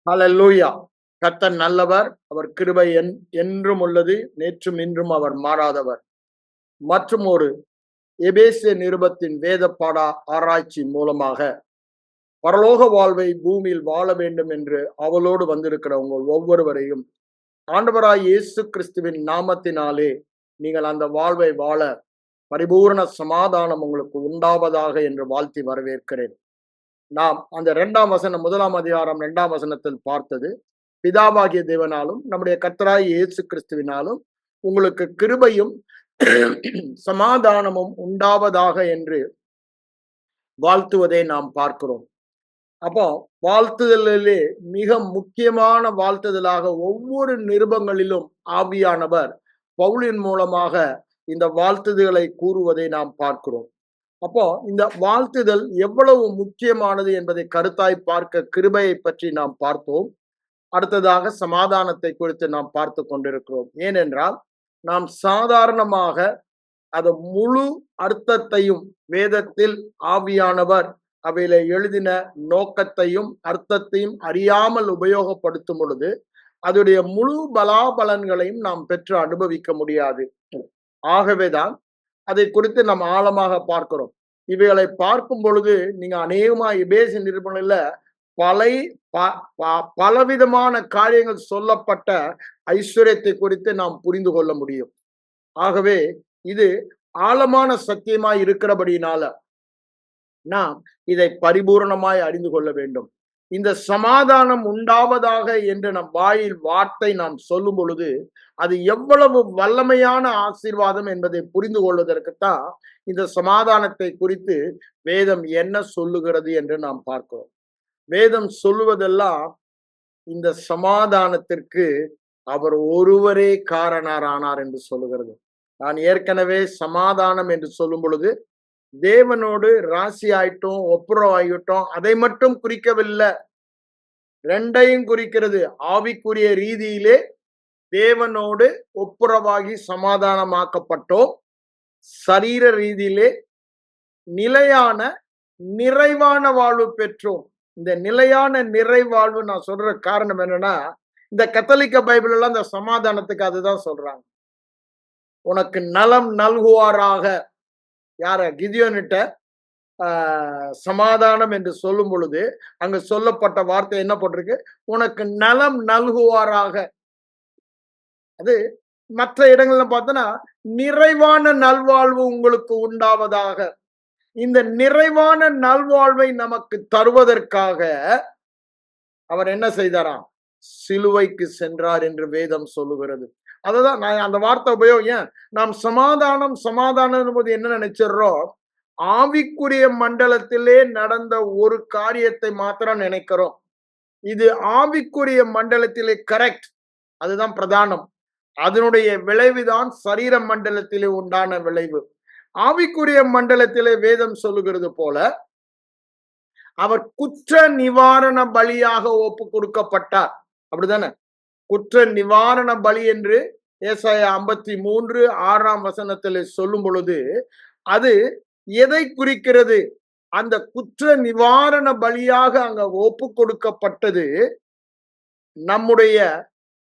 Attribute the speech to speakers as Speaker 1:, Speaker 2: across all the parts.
Speaker 1: ஹல்லேலூயா. கர்த்தர் நல்லவர், அவர் கிருபை என்றும் உள்ளது, நேற்றும் இன்றும் அவர் மாறாதவர். மற்றும் ஒரு எபேசிய நிருபத்தின் வேத பாட ஆராய்ச்சி மூலமாக பரலோக வாழ்வை பூமியில் வாழ வேண்டும் என்று அவளோடு வந்திருக்கிற உங்கள் ஒவ்வொருவரையும் ஆண்டவராய் இயேசு கிறிஸ்துவின் நாமத்தினாலே நீங்கள் அந்த வாழ்வை வாழ பரிபூர்ண சமாதானம் உங்களுக்கு உண்டாவதாக என்று வாழ்த்தி வரவேற்கிறேன். நாம் அந்த 2ஆம் வசனம் 1ஆம் அதிகாரம் 2ஆம் வசனத்தில் பார்த்தது, பிதாவாகிய தேவனாலும் நம்முடைய கர்த்தராய் இயேசு கிறிஸ்துவினாலும் உங்களுக்கு கிருபையும் சமாதானமும் உண்டாவதாக என்று வாழ்த்துவதை நாம் பார்க்கிறோம். அப்போ வாழ்த்துதலிலே மிக முக்கியமான வாழ்த்துதலாக ஒவ்வொரு நிருபங்களிலும் ஆவியானவர் பவுலின் மூலமாக இந்த வாழ்த்துதல்களை கூறுவதை நாம் பார்க்கிறோம். அப்போ இந்த வாழ்த்துதல் எவ்வளவு முக்கியமானது என்பதை கருத்தாய் பார்க்க கிருபையை பற்றி நாம் பார்த்தோம். அடுத்ததாக சமாதானத்தை குறித்து நாம் பார்த்து கொண்டிருக்கிறோம். ஏனென்றால் நாம் சாதாரணமாக அது முழு அர்த்தத்தையும் வேதத்தில் ஆவியானவர் அவையில எழுதின நோக்கத்தையும் அர்த்தத்தையும் அறியாமல் உபயோகப்படுத்தும் பொழுது அதனுடைய முழு பலாபலன்களையும் நாம் பெற்று அனுபவிக்க முடியாது. ஆகவேதான் அதை குறித்து நாம் ஆழமாக பார்க்கிறோம். இவைகளை பார்க்கும் பொழுது நீங்க அநேகமா எபேசிய நிருபங்களில பலவிதமான காரியங்கள் சொல்லப்பட்ட ஐஸ்வர்யத்தை குறித்து நாம் புரிந்து கொள்ள முடியும். ஆகவே இது ஆழமான சத்தியமாய் இருக்கிறபடியினால நாம் இதை பரிபூர்ணமாய் அறிந்து கொள்ள வேண்டும். இந்த சமாதானம் உண்டாவதாக என்று நம் வாயில் வார்த்தை நாம் சொல்லும் பொழுது அது எவ்வளவு வல்லமையான ஆசீர்வாதம் என்பதை புரிந்து கொள்வதற்குத்தான் இந்த சமாதானத்தை குறித்து வேதம் என்ன சொல்லுகிறது என்று நாம் பார்க்கிறோம். வேதம் சொல்லுவதெல்லாம் இந்த சமாதானத்திற்கு அவர் ஒருவரே காரணரானார் என்று சொல்லுகிறது. நான் ஏற்கனவே சமாதானம் என்று சொல்லும் பொழுது தேவனோடு ராசி ஆயிட்டோம், ஒப்புரவு ஆகிட்டோம், அதை மட்டும் குறிக்கவில்லை, ரெண்டையும் குறிக்கிறது. ஆவிக்குரிய ரீதியிலே தேவனோடு ஒப்புரவாகி சமாதானமாக்கப்பட்டோம், சரீர ரீதியிலே நிலையான நிறைவான வாழ்வு பெற்றோம். இந்த நிலையான நிறைவாழ்வு நான் சொல்ற காரணம் என்னன்னா, இந்த கத்தோலிக்க பைபிள் எல்லாம் இந்த சமாதானத்துக்கு அதுதான் சொல்றாங்க. உனக்கு நலம் நல்குவாராக, யார கிதியோனிட்ட சமாதானம் என்று சொல்லும் பொழுது அங்கு சொல்லப்பட்ட வார்த்தை என்ன போட்டிருக்கு, உனக்கு நலம் நல்குவாராக. அது மற்ற இடங்கள்ல பார்த்தோன்னா நிறைவான நல்வாழ்வு உங்களுக்கு உண்டாவதாக. இந்த நிறைவான நல்வாழ்வை நமக்கு தருவதற்காக அவர் என்ன செய்தாராம், சிலுவைக்கு சென்றார் என்று வேதம் சொல்லுகிறது. அதுதான் நான் அந்த வார்த்தை உபயோகம். நாம் சமாதானம் சமாதானம் போது என்ன நினைச்சிடறோம், ஆவிக்குரிய மண்டலத்திலே நடந்த ஒரு காரியத்தை மாத்திரம் நினைக்கிறோம். இது ஆவிக்குரிய மண்டலத்திலே கரெக்ட், அதுதான் பிரதானம். அதனுடைய விளைவுதான் சரீர மண்டலத்திலே உண்டான விளைவு. ஆவிக்குரிய மண்டலத்திலே வேதம் சொல்லுகிறது போல அவர் குற்ற நிவாரண பலியாக ஒப்பு கொடுக்கப்பட்டார். அப்படிதானே? குற்ற நிவாரண பலி என்று ஏசாயா 53:6 வசனத்தில் சொல்லும் பொழுது அது எதை குறிக்கிறது? அந்த குற்ற நிவாரண பலியாக அங்க ஒப்பு கொடுக்கப்பட்டது நம்முடைய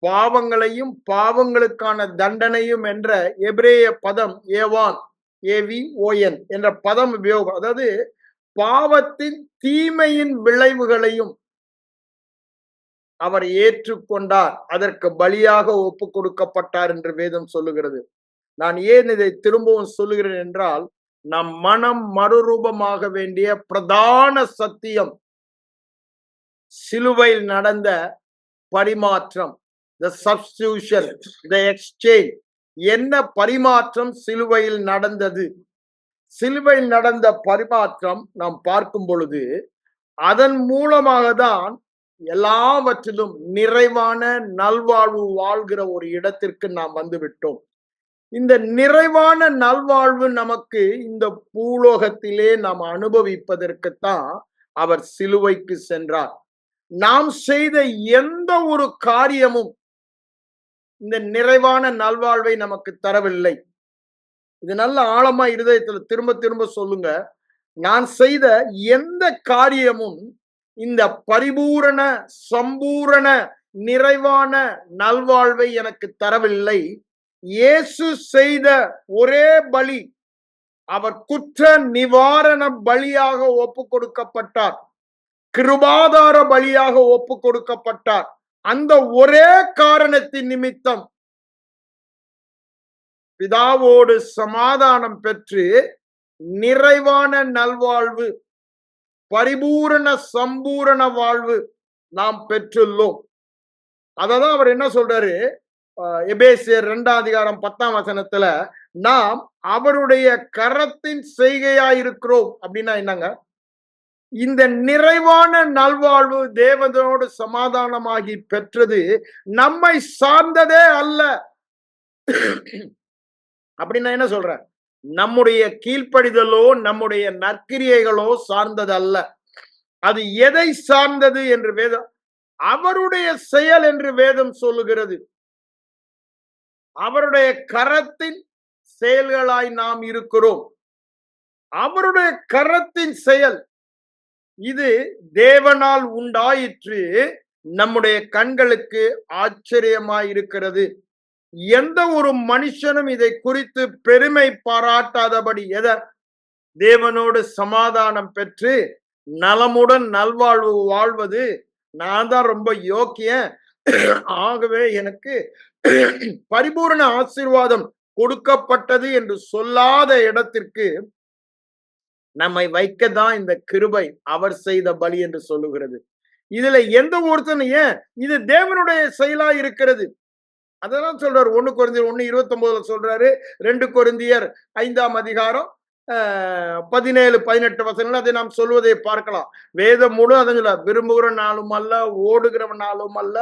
Speaker 1: பாவங்களையும் பாவங்களுக்கான தண்டனையும் என்ற எபிரேய பதம் ஏவான் AVON என்ற பதம் உபயோகம். அதாவது பாவத்தின் தீமையின் விளைவுகளையும் அவர் ஏற்றுக்கொண்டார், அதற்கு பலியாக ஒப்பு கொடுக்கப்பட்டார் என்று வேதம் சொல்லுகிறது. நான் ஏன் இதை திரும்பவும் சொல்லுகிறேன் என்றால், நம் மனம் மறுரூபமாக வேண்டிய பிரதான சத்தியம் சிலுவையில் நடந்த பரிமாற்றம், the substitution, the exchange. என்ன பரிமாற்றம் சிலுவையில் நடந்தது? சிலுவையில் நடந்த பரிமாற்றம் நாம் பார்க்கும் பொழுது அதன் மூலமாக தான் எல்லாவற்றிலும் நிறைவான நல்வாழ்வு வாழ்கிற ஒரு இடத்திற்கு நாம் வந்துவிட்டோம். இந்த நிறைவான நல்வாழ்வு நமக்கு இந்த பூலோகத்திலே நாம் அனுபவிப்பதற்குத்தான் அவர் சிலுவைக்கு சென்றார். நாம் செய்த எந்த ஒரு காரியமும் இந்த நிறைவான நல்வாழ்வை நமக்கு தரவில்லை. இது நல்ல ஆழமா இருதயத்துல திரும்ப திரும்ப சொல்லுங்க. நான் செய்த எந்த காரியமும் இந்த பரிபூரண சம்பூரண நிறைவான நல்வாழ்வை எனக்கு தரவில்லை. இயேசு செய்த ஒரே பலி, அவர் குற்ற நிவாரண பலியாக ஒப்பு கொடுக்கப்பட்டார், கிருபாதார பலியாக ஒப்பு கொடுக்கப்பட்டார். அந்த ஒரே காரணத்தின் நிமித்தம் பிதாவோடு சமாதானம் பெற்று நிறைவான நல்வாழ்வு, பரிபூரண சம்பூரண வாழ்வு நாம் பெற்றுள்ளோம். அததான் அவர் என்ன சொல்றாரு, எபேசியர் 2:10 நாம் அவருடைய கரத்தின் செய்கையாயிருக்கிறோம். அப்படின்னா என்னங்க? இந்த நிறைவான நல்வாழ்வு தேவனோடு சமாதானமாகி பெற்றது நம்மை சார்ந்ததே அல்ல. அப்படின்னா என்ன சொல்ற? நம்முடைய கீழ்ப்படிதலோ நம்முடைய நற்கிரியைகளோ சார்ந்தது அல்ல. அது எதை சார்ந்தது என்று வேதம், அவருடைய செயல் என்று வேதம் சொல்லுகிறது. அவருடைய கரத்தின் செயல்களாய் நாம் இருக்கிறோம். அவருடைய கரத்தின் செயல் இது தேவனால் உண்டாயிற்று, நம்முடைய கண்களுக்கு ஆச்சரியமாய் இருக்கிறது. எந்த ஒரு மனுஷனும் இதை குறித்து பெருமை பாராட்டாதபடி தேவனோடு சமாதானம் பெற்று நலமுடன் நல்வாழ்வு வாழ்வது, நான் தான் ரொம்ப யோக்கியன், ஆகவே எனக்கு பரிபூரண ஆசீர்வாதம் கொடுக்கப்பட்டது என்று சொல்லாத இடத்திற்கு நம்மை வைக்கதான் இந்த கிருபை, அவர் செய்த பலி என்று சொல்லுகிறது. இதுல எந்த ஒருத்தனும் ஏன் இது தேவனுடைய செயலா இருக்கிறது. அதெல்லாம் சொல்றாரு. 1 கொரிந்தியர் 1:29 சொல்றாரு. 2 கொரிந்தியர் 5:17 17-18 அதை நாம் சொல்வதை பார்க்கலாம். வேதம் முழு அதுங்கள விரும்புகிற நாளும் அல்ல, ஓடுகிற நாளும் அல்ல,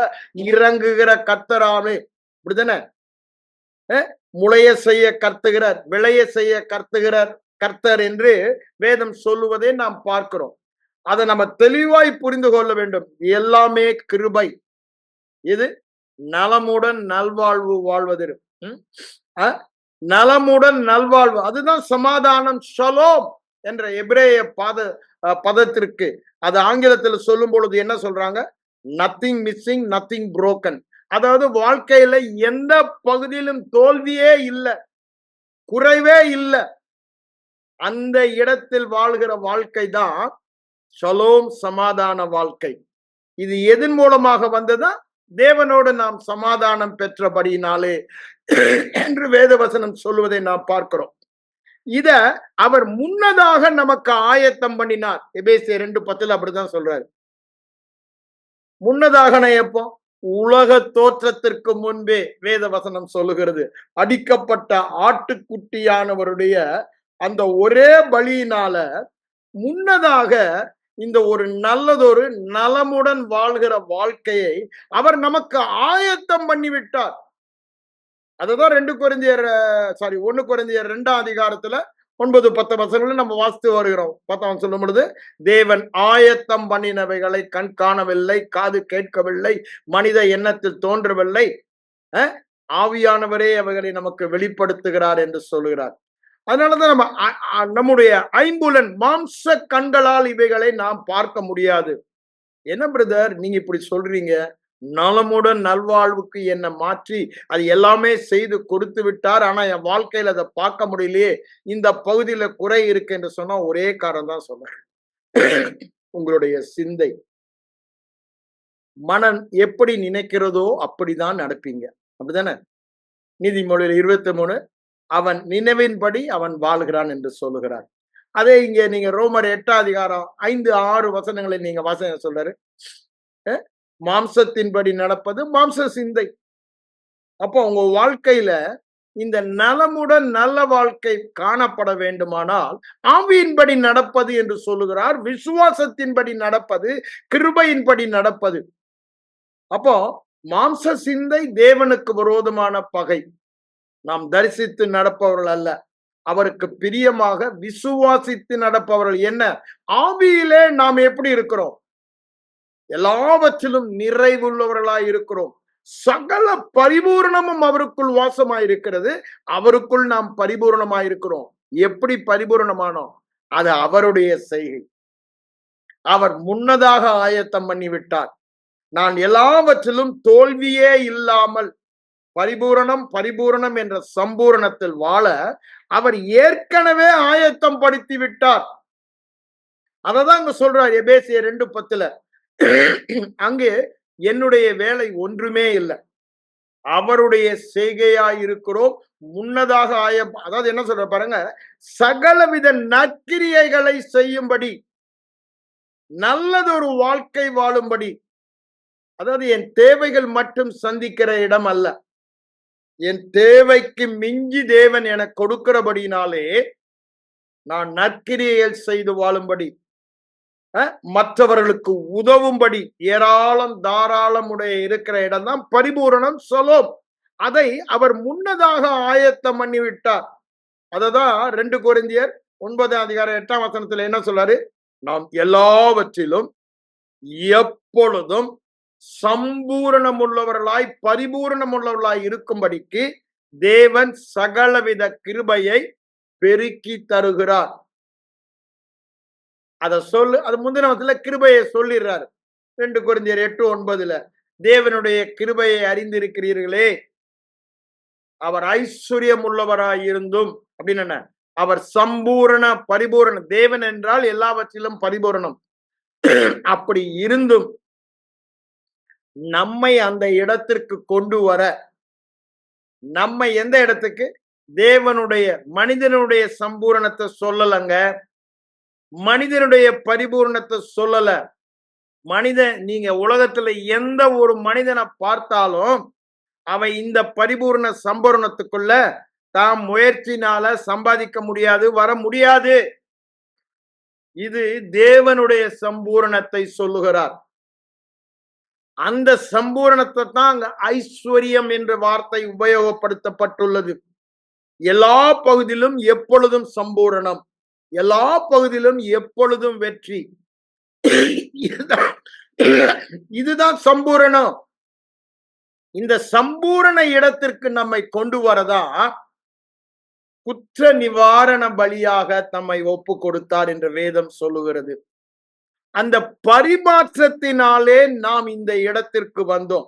Speaker 1: இறங்குகிற கர்த்தராமே. இப்படித்தானே? முளைய செய்ய கர்த்துகிறார், விளைய செய்ய கர்த்துகிறார் கர்த்தர் என்று வேதம் சொல்லுவதை நாம் பார்க்கிறோம். அதை நம்ம தெளிவாய் புரிந்து கொள்ள வேண்டும். எல்லாமே கிருபை. இது நலமுடன் நல்வாழ்வு வாழ்வது, நலமுடன் நல்வாழ்வு, அதுதான் சமாதானம். ஷலோம் என்ற எபிரேய பதத்திற்கு அது ஆங்கிலத்தில் சொல்லும் பொழுது என்ன சொல்றாங்க? Nothing missing, nothing broken. அதாவது வாழ்க்கையில எந்த பகுதியிலும் தோல்வியே இல்லை, குறைவே இல்லை. அந்த இடத்தில் வாழ்கிற வாழ்க்கை தான் ஷலோம், சமாதான வாழ்க்கை. இது எதன் மூலமாக வந்ததா? தேவனோடு நாம் சமாதானம் பெற்றபடியினாலே என்று வேதவசனம் சொல்லுவதை நாம் பார்க்கிறோம். இத அவர் முன்னதாக நமக்கு ஆயத்தம் பண்ணினார். எபேசியர் 2:10 அப்படிதான் சொல்றாரு. முன்னதாக எப்போ? உலக தோற்றத்திற்கு முன்பே வேதவசனம் சொல்லுகிறது. அடிக்கப்பட்ட ஆட்டுக்குட்டியானவருடைய அந்த ஒரே பலியினால முன்னதாக இந்த ஒரு நல்லதொரு நலமுடன் வாழ்கிற வாழ்க்கையை அவர் நமக்கு ஆயத்தம் பண்ணிவிட்டார். அதுதான் 1 கொரிந்தியர் 2 9-10 நம்ம வாசித்து வருகிறோம். 10 சொல்லும் பொழுது, தேவன் ஆயத்தம் பண்ணினவைகளை கண் காணவில்லை, காது கேட்கவில்லை, மனித எண்ணத்தில் தோன்றவில்லை, ஆவியானவரே அவைகளை நமக்கு வெளிப்படுத்துகிறார் என்று சொல்கிறார். அதனாலதான் நம்முடைய ஐம்புலன் மாம்ச கண்களால் இவைகளை நாம் பார்க்க முடியாது. என்ன பிரதர் நீங்க இப்படி சொல்றீங்க? நலமுடன் நல்வாழ்வுக்கு என்ன மாற்றி அது எல்லாமே செய்து கொடுத்து விட்டார், ஆனா என் வாழ்க்கையில அதை பார்க்க முடியலையே, இந்த பகுதியில குறை இருக்கு என்று சொன்னா ஒரே காரணம் தான் சொல்றேன். உங்களுடைய சிந்தை, மனம் எப்படி நினைக்கிறதோ அப்படிதான் நடப்பீங்க. அப்படிதானே? நீதிமொழியில் 23 அவன் நினைவின்படி அவன் வாழ்கிறான் என்று சொல்லுகிறார். அதே இங்க நீங்க ரோமர் 8:5-6 நீங்க வாசகம் சொல்றாரு, மாம்சத்தின்படி நடப்பது மாம்ச சிந்தை. அப்போ உங்க வாழ்க்கையில இந்த நலமுடன் நல்ல வாழ்க்கை காணப்பட வேண்டுமானால் ஆவியின்படி நடப்பது என்று சொல்லுகிறார். விசுவாசத்தின்படி நடப்பது, கிருபையின்படி நடப்பது. அப்போ மாம்ச சிந்தை தேவனுக்கு விரோதமான பகை. நாம் தரிசித்து நடப்பவர்கள் அல்ல, அவருக்கு பிரியமாக விசுவாசித்து நடப்பவர்கள். என்ன? ஆவியிலே நாம் எப்படி இருக்கிறோம்? எல்லாவற்றிலும் நிறைவுள்ளவர்களாய் இருக்கிறோம். சகல பரிபூர்ணமும் அவருக்குள் வாசமாயிருக்கிறது. அவருக்குள் நாம் பரிபூர்ணமாயிருக்கிறோம். எப்படி பரிபூர்ணமானோம்? அது அவருடைய செய்கை. அவர் முன்னதாக ஆயத்தம் பண்ணிவிட்டார். நான் எல்லாவற்றிலும் தோல்வியே இல்லாமல் பரிபூரணம் என்ற சம்பூரணத்தில் வாழ அவர் ஏற்கனவே ஆயத்தம் படுத்தி விட்டார். அததான் அங்க சொல்றார் எபேசியர் 2:10. அங்கே என்னுடைய வேலை ஒன்றுமே இல்லை, அவருடைய செய்கையாய் இருக்கிறோம். முன்னதாக அதாவது என்ன சொல்ற பாருங்க, சகலவித நற்கிரியைகளை செய்யும்படி, நல்லதொரு வாழ்க்கை வாழும்படி. அதாவது என் தேவைகள் மட்டும் சந்திக்கிற இடம் அல்ல, என் தேவைக்கு மிஞ்சி தேவன் எனக்கு கொடுக்கிறபடினாலே நான் நற்கிரியைகள் செய்து வாழும்படி, மற்றவர்களுக்கு உதவும்படி ஏராளம் தாராளமுடைய இருக்கிற இடம் தான் பரிபூரணம் சலோம். அதை அவர் முன்னதாக ஆயத்தம் பண்ணிவிட்டார். அததான் 2 கொரிந்தியர் 9:8 என்ன சொல்றாரு? நாம் எல்லாவற்றிலும் எப்பொழுதும் சம்பூரணமுள்ளவர்களாய் பரிபூரணமுள்ளவர்களாய் இருக்கும்படிக்கு தேவன் சகலவித கிருபையை பெருக்கி தருகிறார். அதை அது முந்தினத்துல கிருபையை சொல்லிடுறாரு. 2 கொரிந்தியர் 8:9 தேவனுடைய கிருபையை அறிந்திருக்கிறீர்களே, அவர் ஐஸ்வர்யம் உள்ளவராய் இருந்தும் அப்படின்னு என்ன, அவர் சம்பூரண பரிபூரண தேவன் என்றால் எல்லாவற்றிலும் பரிபூரணம். அப்படி இருந்தும் நம்மை அந்த இடத்திற்கு கொண்டு வர, நம்மை எந்த இடத்துக்கு, தேவனுடைய மனிதனுடைய சம்பூரணத்தை சொல்லலங்க, மனிதனுடைய பரிபூர்ணத்தை சொல்லல. நீங்க உலகத்துல எந்த ஒரு மனிதனை பார்த்தாலும் அவன் இந்த பரிபூர்ண சம்பூரணத்துக்குள்ள தாம் முயற்சினால சம்பாதிக்க முடியாது, வர முடியாது. இது தேவனுடைய சம்பூரணத்தை சொல்லுகிறார். அந்த சம்பூரணத்தை தான் அங்க ஐஸ்வர்யம் என்ற வார்த்தை உபயோகப்படுத்தப்பட்டுள்ளது. எல்லா பகுதியிலும் எப்பொழுதும் சம்பூரணம், எல்லா பகுதியிலும் எப்பொழுதும் வெற்றி. இதுதான் சம்பூரணம். இந்த சம்பூரண இடத்திற்கு நம்மை கொண்டு வரதா குற்ற நிவாரண பலியாக நம்மை ஒப்பு கொடுத்தார் என்று வேதம் சொல்லுகிறது. அந்த பரிமாற்றத்தினாலே நாம் இந்த இடத்திற்கு வந்தோம்.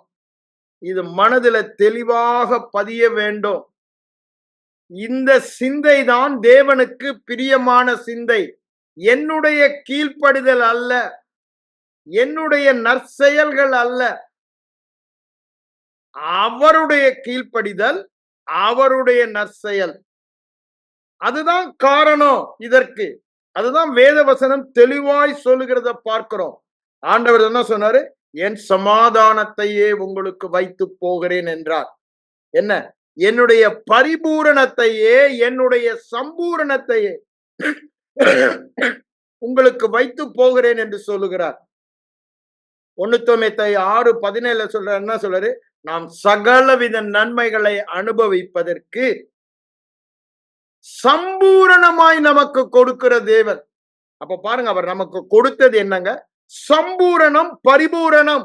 Speaker 1: இது மனதில தெளிவாக பதிய வேண்டும். இந்த சிந்தை தான் தேவனுக்கு பிரியமான சிந்தை. என்னுடைய கீழ்ப்படிதல் அல்ல, என்னுடைய நற்செயல்கள் அல்ல, அவருடைய கீழ்ப்படிதல், அவருடைய நற்செயல். அதுதான் காரணம் இதற்கு. அதுதான் வேத வசனம் தெளிவாய் சொல்லுகிறத பார்க்கிறோம். ஆண்டவர் என்ன சொன்னாரு? என் சமாதானத்தையே உங்களுக்கு வைத்து போகிறேன் என்றார். என்ன? என்னுடைய பரிபூரணத்தையே, என்னுடைய சம்பூரணத்தையே உங்களுக்கு வைத்து போகிறேன் என்று சொல்லுகிறார். 1 தீமோத்தேயு 6:17 சொல்ற என்ன சொல்றாரு? நாம் சகலவித நன்மைகளை அனுபவிப்பதற்கு சம்பூரணமாய் நமக்கு கொடுக்கிற தேவன். அப்ப பாருங்க, அவர் நமக்கு கொடுத்தது என்னங்க? சம்பூரணம், பரிபூரணம்.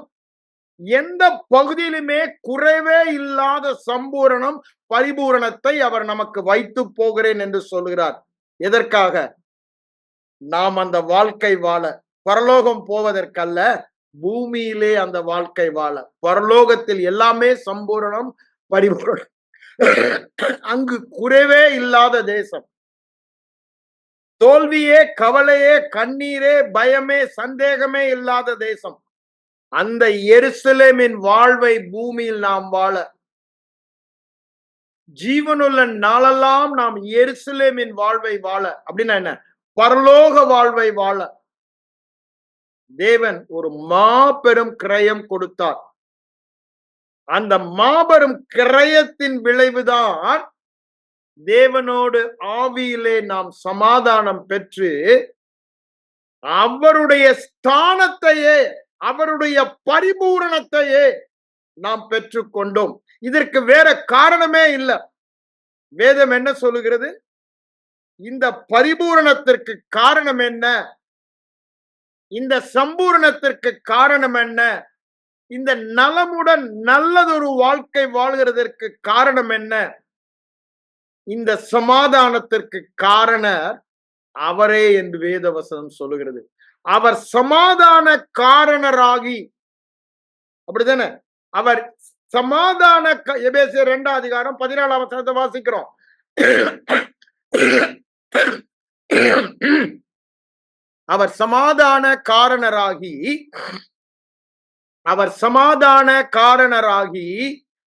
Speaker 1: எந்த பகுதியிலுமே குறைவே இல்லாத சம்பூரணம், பரிபூரணத்தை அவர் நமக்கு வைத்து போகிறேன் என்று சொல்கிறார். எதற்காக? நாம் அந்த வாழ்க்கை வாழ, பரலோகம் போவதற்கல்ல, பூமியிலே அந்த வாழ்க்கை வாழ. பரலோகத்தில் எல்லாமே சம்பூரணம், பரிபூரணம். அங்கு குறைவே இல்லாத தேசம். தோல்வியே, கவலையே, கண்ணீரே, பயமே, சந்தேகமே இல்லாத தேசம். அந்த எருசலேமின் வாழ்வை பூமியில் நாம் வாழ, ஜீவனுள்ள நாளெல்லாம் நாம் எருசலேமின் வாழ்வை வாழ. அப்படின்னா என்ன? பரலோக வாழ்வை வாழ தேவன் ஒரு மாபெரும் கிரயம் கொடுத்தார். அந்த மாபெரும் கிரயத்தின் விளைவுதான் தேவனோடு ஆவியிலே நாம் சமாதானம் பெற்று அவருடைய ஸ்தானத்தையே, அவருடைய பரிபூரணத்தையே நாம் பெற்றுக்கொண்டோம். இதற்கு வேற காரணமே இல்லை. வேதம் என்ன சொல்லுகிறது? இந்த பரிபூரணத்திற்கு காரணம் என்ன? இந்த சம்பூரணத்திற்கு காரணம் என்ன? இந்த நலமுடன் நல்லதொரு வாழ்க்கை வாழ்கிறதற்கு காரணம் என்ன? இந்த சமாதானத்திற்கு காரணர் அவரே என்று வேத வசனம் சொல்லுகிறது. அவர் சமாதான காரணராகி, அப்படித்தானே? அவர் சமாதான எபேசியர் 2:14 வாசிக்கிறோம். அவர் சமாதான காரணராகி, அவர் சமாதான காரணராகி,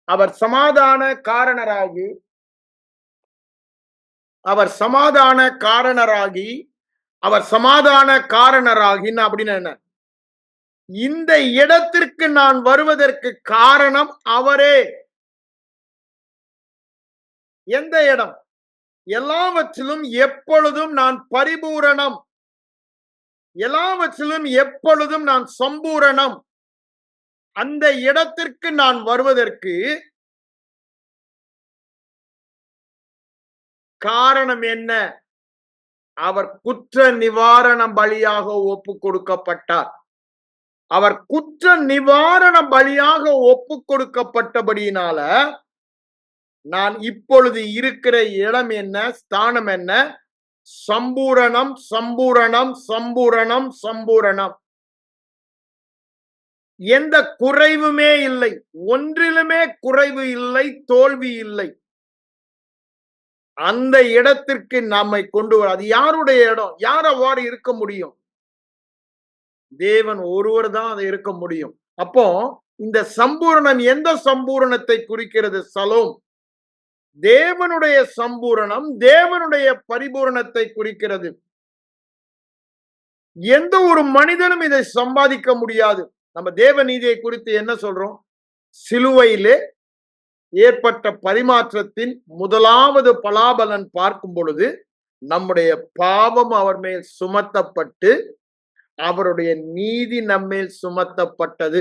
Speaker 1: அவர் சமாதான காரணராகி, அவர் சமாதான காரணராகி, அவர் சமாதான காரணராகின்னு அப்படின்னு என்ன? இந்த இடத்திற்கு நான் வருவதற்கு காரணம் அவரே. எந்த இடம்? எல்லாவற்றிலும் எப்பொழுதும் நான் பரிபூரணம், எல்லாவற்றிலும் எப்பொழுதும் நான் சம்பூரணம். அந்த இடத்திற்கு நான் வருவதற்கு காரணம் என்ன? அவர் குற்ற நிவாரண பலியாக ஒப்பு கொடுக்கப்பட்டார். அவர் குற்ற நிவாரண பலியாக ஒப்பு கொடுக்கப்பட்டபடியினால நான் இப்பொழுது இருக்கிற இடம் என்ன? ஸ்தானம் என்ன? சம்பூரணம், சம்பூரணம், சம்பூரணம், சம்பூரணம். எந்த குறைவுமே இல்லை, ஒன்றிலுமே குறைவு இல்லை, தோல்வி இல்லை. அந்த இடத்திற்கு நம்மை கொண்டு வர, அது யாருடைய இடம்? யார் அவ்வாறு இருக்க முடியும்? தேவன் ஒருவர் தான் அதை இருக்க முடியும். அப்போ இந்த சம்பூரணம் எந்த சம்பூரணத்தை குறிக்கிறது? சலோம், தேவனுடைய சம்பூரணம், தேவனுடைய பரிபூரணத்தை குறிக்கிறது. எந்த ஒரு மனிதனும் இதை சம்பாதிக்க முடியாது. நம்ம தேவ நீதியை குறித்து என்ன சொல்றோம்? சிலுவையிலே ஏற்பட்ட பரிமாற்றத்தின் முதலாவது பலாபலன் பார்க்கும் பொழுது நம்முடைய பாவம் அவர் மேல் சுமத்தப்பட்டு அவருடைய நீதி நம்மேல் சுமத்தப்பட்டது.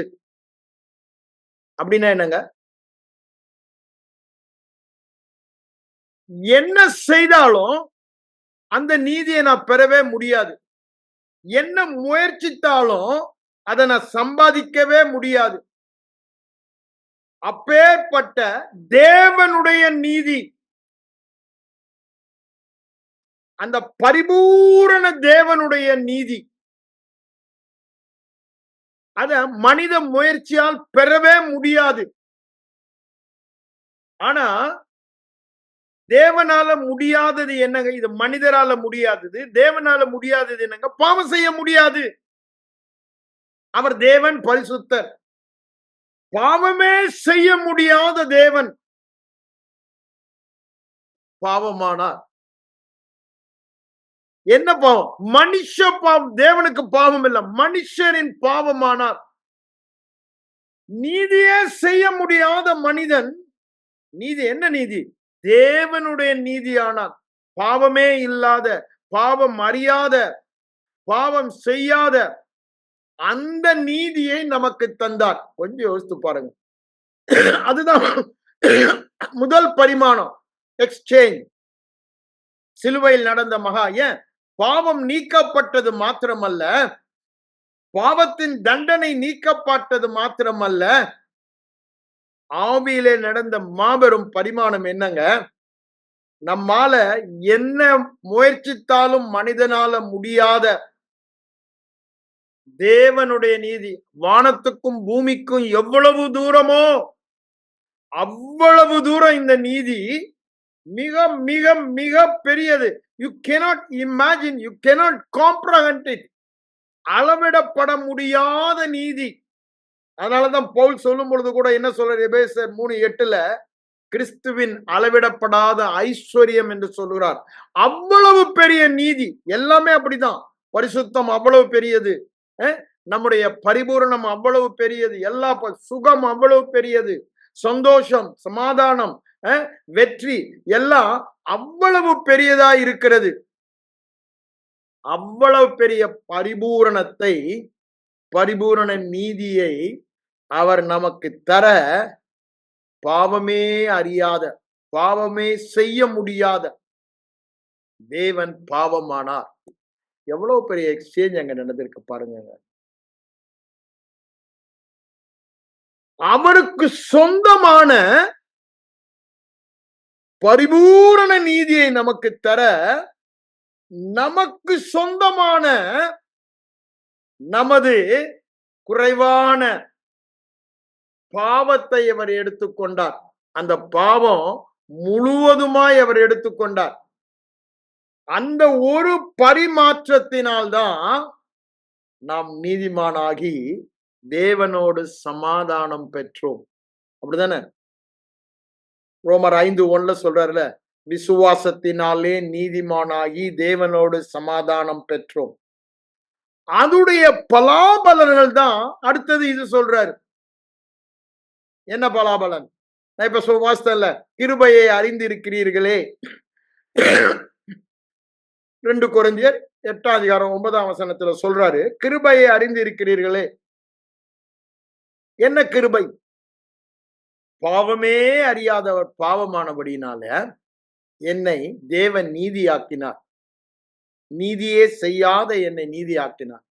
Speaker 1: அப்படின்னா என்னங்க? என்ன செய்தாலும் அந்த நீதியை நான் பெறவே முடியாது. என்ன முயற்சித்தாலும் அதை நான் சம்பாதிக்கவே முடியாது. அப்பேற்பட்ட தேவனுடைய நீதி, அந்த பரிபூரண தேவனுடைய நீதி, அத மனித முயற்சியால் பெறவே முடியாது. ஆனா தேவனால முடியாதது என்னங்க? இது மனிதரால முடியாதது. தேவனால முடியாதது என்னங்க? பாவம் செய்ய முடியாது. அவர் தேவன், பரிசுத்தர். பாவமே செய்ய முடியாத தேவன் பாவமானார். என்ன பாவம்? மனுஷ பாவம். தேவனுக்கு பாவம் இல்ல, மனுஷரின் பாவமானார். நீதியே செய்ய முடியாத மனிதன் நீதி என்ன நீதி? தேவனுடைய நீதியானார். பாவமே இல்லாத, பாவம் அறியாத, பாவம் செய்யாத அந்த நீதியை நமக்கு தந்தார். கொஞ்சம் யோசித்து பாருங்க. அதுதான் முதல் பரிமாணம், எக்ஸ்சேஞ்ச். சிலுவையில் நடந்த மகா, ஏன் பாவம் நீக்கப்பட்டது மாத்திரமல்ல, பாவத்தின் தண்டனை நீக்கப்பட்டது மாத்திரமல்ல, ஆவியிலே நடந்த மாபெரும் பரிமாணம் என்னங்க? நம்மால என்ன முயற்சித்தாலும் மனிதனால முடியாத தேவனுடைய நீதி, வானத்துக்கும் பூமிக்கும் எவ்வளவு தூரமோ அவ்வளவு தூரம் இந்த நீதி மிக மிக மிக பெரியது. You cannot imagine, you cannot comprehend it. அளவிடப்பட முடியாத நீதி. அதனாலதான் பவுல் சொல்லும் பொழுது கூட என்ன சொல்றார்? எபேசியர் 3:8 கிறிஸ்துவின் அளவிடப்படாத ஐஸ்வர்யம் என்று சொல்கிறார். அவ்வளவு பெரிய நீதி. எல்லாமே அப்படிதான். பரிசுத்தம் அவ்வளவு பெரியது, நம்முடைய பரிபூரணம் அவ்வளவு பெரியது, எல்லா சுகம் அவ்வளவு பெரியது, சந்தோஷம், சமாதானம், வெற்றி எல்லாம் அவ்வளவு பெரியதா இருக்கிறது. அவ்வளவு பெரிய பரிபூரணத்தை, பரிபூரண நீதியை அவர் நமக்கு தர, பாவமே அறியாத, பாவமே செய்ய முடியாத தேவன் பாவமானார். எவ்வளவு பெரிய எக்ஸ்சேஞ்ச் அங்க நடந்திருக்கு பாருங்க. அவருக்கு சொந்தமான பரிபூரண நீதியை நமக்கு தர, நமக்கு சொந்தமான நமது குறைவான பாவத்தை அவர் எடுத்துக்கொண்டார். அந்த பாவம் முழுவதுமாய் அவர் எடுத்துக்கொண்டார். அந்த ஒரு பரிமாற்றத்தினால்தான் நாம் நீதிமானாகி தேவனோடு சமாதானம் பெற்றோம். அப்படிதானே? ரோமர் 5:1 சொல்றாருல, விசுவாசத்தினாலே நீதிமானாகி தேவனோடு சமாதானம் பெற்றோம். அதுடைய பலாபலன்கள் தான் அடுத்தது இது சொல்றாரு. என்ன பலாபலன்? நான் இப்ப வாசித்தேன்ல, கிருபையை அறிந்திருக்கிறீர்களே. 2 கொரிந்தியர் 8:9 சொல்றாரு, கிருபையை அறிந்திருக்கிறீர்களே. என்ன கிருபை? பாவமே அறியாதவர் பாவமானபடினால என்னை தேவன் நீதியாக்கினார். நீதியே செய்யாத என்னை நீதியாக்கினார்.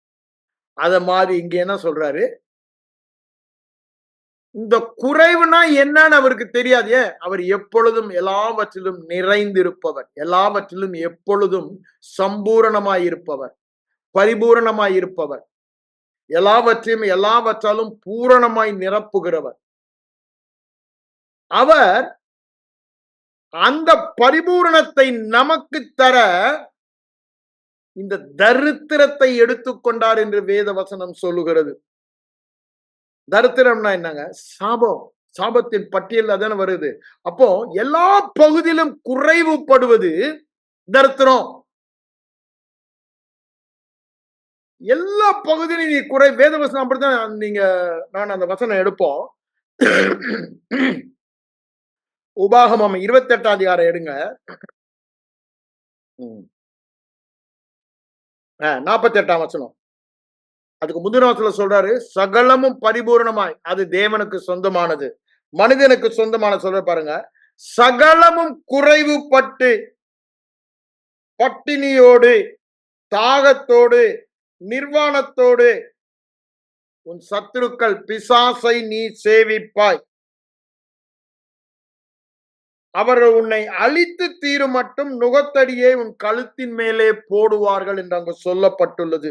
Speaker 1: அத மாதிரி இங்க என்ன சொல்றாரு? இந்த குறைவுனா என்னன்னு அவருக்கு தெரியாது. அவர் எப்பொழுதும் எல்லாவற்றிலும் நிறைந்திருப்பவர், எல்லாவற்றிலும் எப்பொழுதும் சம்பூரணமாயிருப்பவர், பரிபூரணமாயிருப்பவர், எல்லாவற்றையும் எல்லாவற்றாலும் பூரணமாய் நிரப்புகிறவர். அவர் அந்த பரிபூரணத்தை நமக்கு தர இந்த தரித்திரத்தை எடுத்துக்கொண்டார் என்று வேத வசனம் சொல்லுகிறது. தரித்திரம்னா என்னங்க? சாபம். சாபத்தின் பட்டியல் அதான வருது. அப்போ எல்லா பகுதியிலும் குறைவுபடுவது தரித்திரம். எல்லா பகுதியிலும் நீ வேத வசனம் அப்படித்தான். நான் அந்த வசனம் எடுப்போம். உபாகமம் 28 எடுங்க. 48 வசனம். அதுக்கு முந்தின வசனத்துல சொல்றாரு, சகலமும் பரிபூர்ணமாய், அது தேவனுக்கு சொந்தமானது, மனிதனுக்கு சொந்தமான சொல்ற பாருங்க. சகலமும் குறைவுபட்டு பட்டினியோடு தாகத்தோடு நிர்வாணத்தோடு உன் சத்துருக்கள் பிசாசை நீ சேவிப்பாய். அவர்கள் உன்னை அழித்து தீரும் மட்டும் நுகத்தடியை உன் கழுத்தின் மேலே போடுவார்கள் என்று அங்கு சொல்லப்பட்டுள்ளது.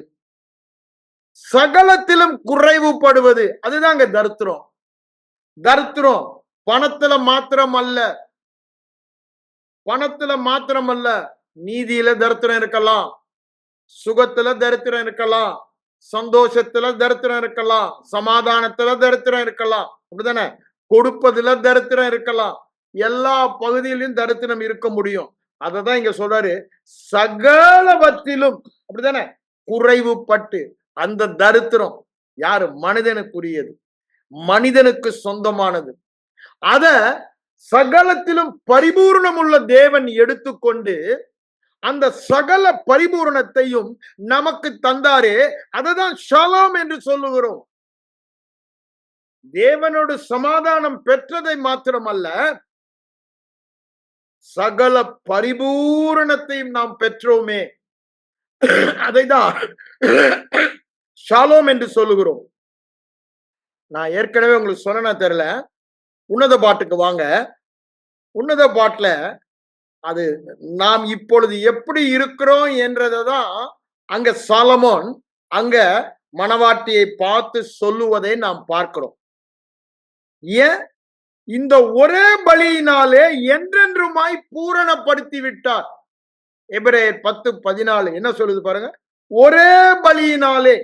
Speaker 1: சகலத்திலும் குறைவுபடுவது அதுதாங்க தரித்திரம். தரித்திரம் பணத்துல மாத்திரம் அல்ல, பணத்துல மாத்திரம் அல்ல. நீதியில தரித்திரம் இருக்கலாம், சுகத்துல தரித்திரம் இருக்கலாம், சந்தோஷத்துல தரித்திரம் இருக்கலாம், சமாதானத்துல தரித்திரம் இருக்கலாம், அப்படிதானே? கொடுப்பதுல தரித்திரம் இருக்கலாம். எல்லா பகுதியிலும் தரித்திரம் இருக்க முடியும். அததான் இங்க சொல்றாரு, சகலவற்றிலும், அப்படிதானே? குறைவுபட்டு. அந்த தரித்திரம் யாரு? மனிதனுக்குரியது, மனிதனுக்கு சொந்தமானது. அத சகலத்திலும் பரிபூர்ணம் உள்ள தேவன் எடுத்துக்கொண்டு அந்த சகல பரிபூரணத்தையும் நமக்கு தந்தாரே, அததான் ஷாலோம் என்று சொல்லுகிறோம். தேவனோடு சமாதானம் பெற்றதை மாத்திரமல்ல, சகல பரிபூரணத்தையும் நாம் பெற்றோமே, அதைதான் ஷாலோம் என்று சொல்லுகிறோம். நான் ஏற்கனவே உங்களுக்கு சொன்னா தெரியல, உன்னத பாட்டுக்கு வாங்க. உன்னத பாட்டுல அது நாம் இப்பொழுது எப்படி இருக்கிறோம் என்றதான் அங்க சாலமோன் அங்க மணவாட்டியை பார்த்து சொல்லுவதை நாம் பார்க்கிறோம். ஏன்? இந்த ஒரே பலியினாலே என்றென்றுமாய் பூரணப்படுத்தி விட்டார். எபிரேயர் 10:14 என்ன சொல்லுது பாருங்க. ஒரே பலியினாலே,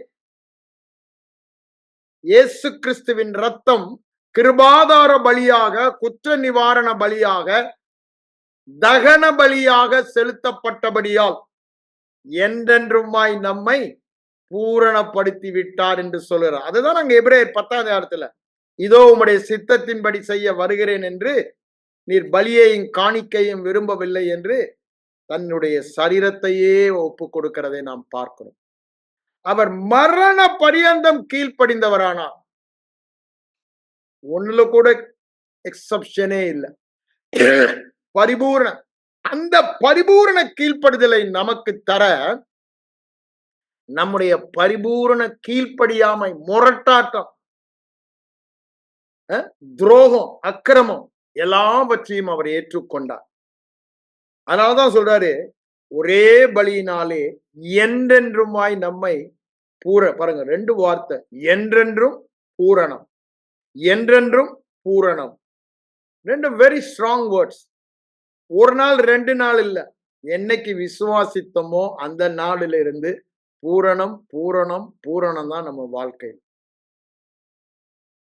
Speaker 1: இயேசு கிறிஸ்துவின் ரத்தம் கிருபாதார பலியாக, குற்ற நிவாரண பலியாக, தகன பலியாக செலுத்தப்பட்டபடியால் என்றென்றுமாய் நம்மை பூரணப்படுத்தி விட்டார் என்று சொல்கிறார். அதுதான் அங்க எபிரேயர் 10 இதோ உம்முடைய சித்தத்தின்படி செய்ய வருகிறேன் என்று நீர் பலியையும் காணிக்கையும் விரும்பவில்லை என்று தன்னுடைய சரீரத்தையே ஒப்பு கொடுக்கிறதை நாம் பார்க்கிறோம். அவர் மரண பரியந்தம் கீழ்ப்படிந்தவரானார். ஒண்ணுல கூட எக்ஸப்ஷனே இல்லை. பரிபூர்ண, அந்த பரிபூர்ண கீழ்ப்படுதலை நமக்கு தர நம்முடைய பரிபூர்ண கீழ்ப்படியாமை, முரட்டாட்டம், துரோகம், அக்கிரமம் எல்லாவற்றையும் அவர் ஏற்றுக்கொண்டார். அதனாலதான் சொல்றாரு, ஒரே பலியினாலே என்றென்றுமாய் நம்மை பாருங்க 2 வார்த்தை, என்றென்றும் பூரணம், என்றென்றும் பூரணம். 2 வெரி ஸ்ட்ராங் வேர்ட்ஸ். ஒரு நாள் 2 நாள் இல்ல, என்னைக்கு விசுவாசித்தமோ அந்த நாளில இருந்து பூரணம் பூரணம் பூரணம் தான் நம்ம வாழ்க்கை.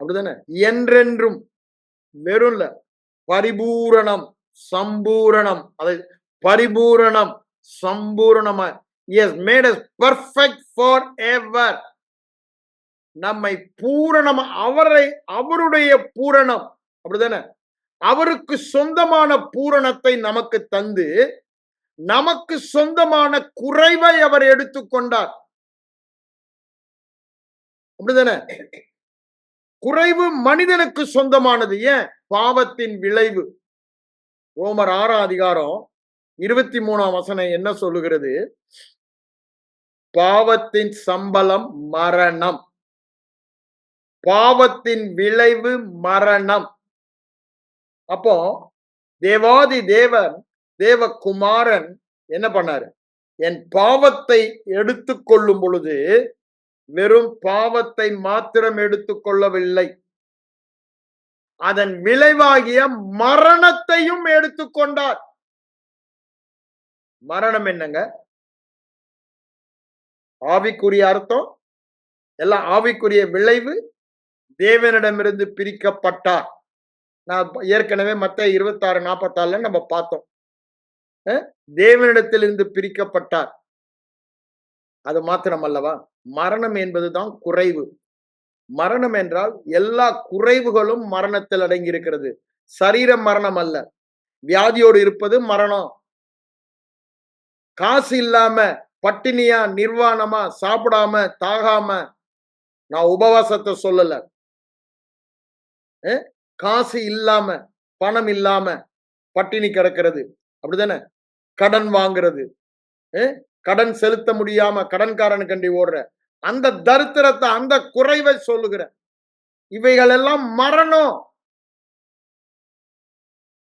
Speaker 1: அப்படிதானே? என்றென்றும் வெறும் இல்ல, பரிபூரணம், சம்பூரணம், அதை பரிபூரணம், சம்பூரணமா. He has made us perfect forever. நம்மை பூரணம், அவருடைய பூரணம், அப்படிதானே? அவருக்கு சொந்தமான பூரணத்தை நமக்கு தந்து நமக்கு சொந்தமான குறைவை அவர் எடுத்துக்கொண்டார். அப்படிதானே? குறைவு மனிதனுக்கு சொந்தமானது. ஏன்? பாவத்தின் விளைவு. ரோமர் 6 அதிகாரம் 23 வசனம் என்ன சொல்லுகிறது? பாவத்தின் சம்பளம் மரணம், பாவத்தின் விளைவு மரணம். அப்போ தேவாதி தேவன், தேவகுமாரன் என்ன பண்ணாரு? என் பாவத்தை எடுத்துக்கொள்ளும் பொழுது வெறும் பாவத்தை மாத்திரம் எடுத்துக்கொள்ளவில்லை, அதன் விளைவாகிய மரணத்தையும் எடுத்துக்கொண்டார். மரணம் என்னங்க? ஆவிக்குரிய அர்த்தம் எல்லாம், ஆவிக்குரிய விளைவு தேவனிடமிருந்து பிரிக்கப்பட்டார். நான் ஏற்கனவே மத்தேயு 26:44 நம்ம பார்த்தோம். தேவனிடத்திலிருந்து பிரிக்கப்பட்டார். அது மாத்திரம் அல்லவா, மரணம் என்பதுதான் குறைவு. மரணம் என்றால் எல்லா குறைவுகளும் மரணத்தில் அடங்கி இருக்கிறது. சரீர மரணம் அல்ல, வியாதியோடு இருப்பது மரணம். காசு இல்லாம பட்டினியா நிர்வாணமா சாப்பிடாம தாகாம, நான் உபவாசத்தை சொல்லல, காசு இல்லாம பணம் இல்லாம பட்டினி கிடக்கிறது, அப்படிதானே? கடன் வாங்குறது, கடன் செலுத்த முடியாம கடன்காரனு கண்டி ஓடுற அந்த தரித்திரத்தை, அந்த குறைவை சொல்லுகிற இவைகள் எல்லாம் மரணம்.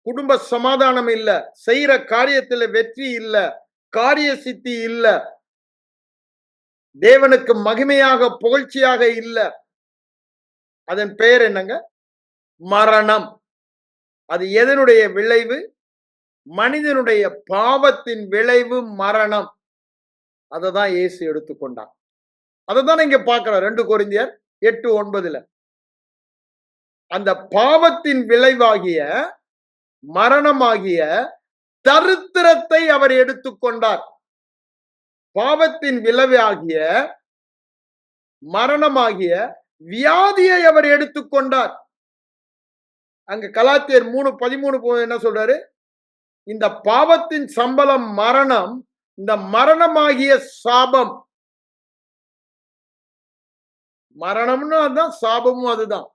Speaker 1: குடும்ப சமாதானம் இல்ல, செய்யற காரியத்துல வெற்றி இல்ல, காரிய சித்தி இல்ல, தேவனுக்கு மகிமையாக புகழ்ச்சியாக இல்ல. அதன் பெயர் என்னங்க? மரணம். அது எதனுடைய விளைவு? மனிதனுடைய பாவத்தின் விளைவு மரணம். அததான் இயேசு எடுத்துக்கொண்டார். அததான் இங்க பார்க்கிறோம் 2 கொரிந்தியர் 8:9. அந்த பாவத்தின் விளைவாகிய மரணமாகிய தரித்திரத்தை அவர் எடுத்துக்கொண்டார். பாவத்தின் விளைவாகிய மரணமாகிய வியாதியை அவர் எடுத்துக்கொண்டார். அங்க கலாத்தியர் 3:13 என்ன சொல்றாரு? இந்த பாவத்தின் சம்பளம் மரணம், இந்த மரணமாகிய சாபம். மரணம்னு அதுதான், சாபமும் அதுதான்.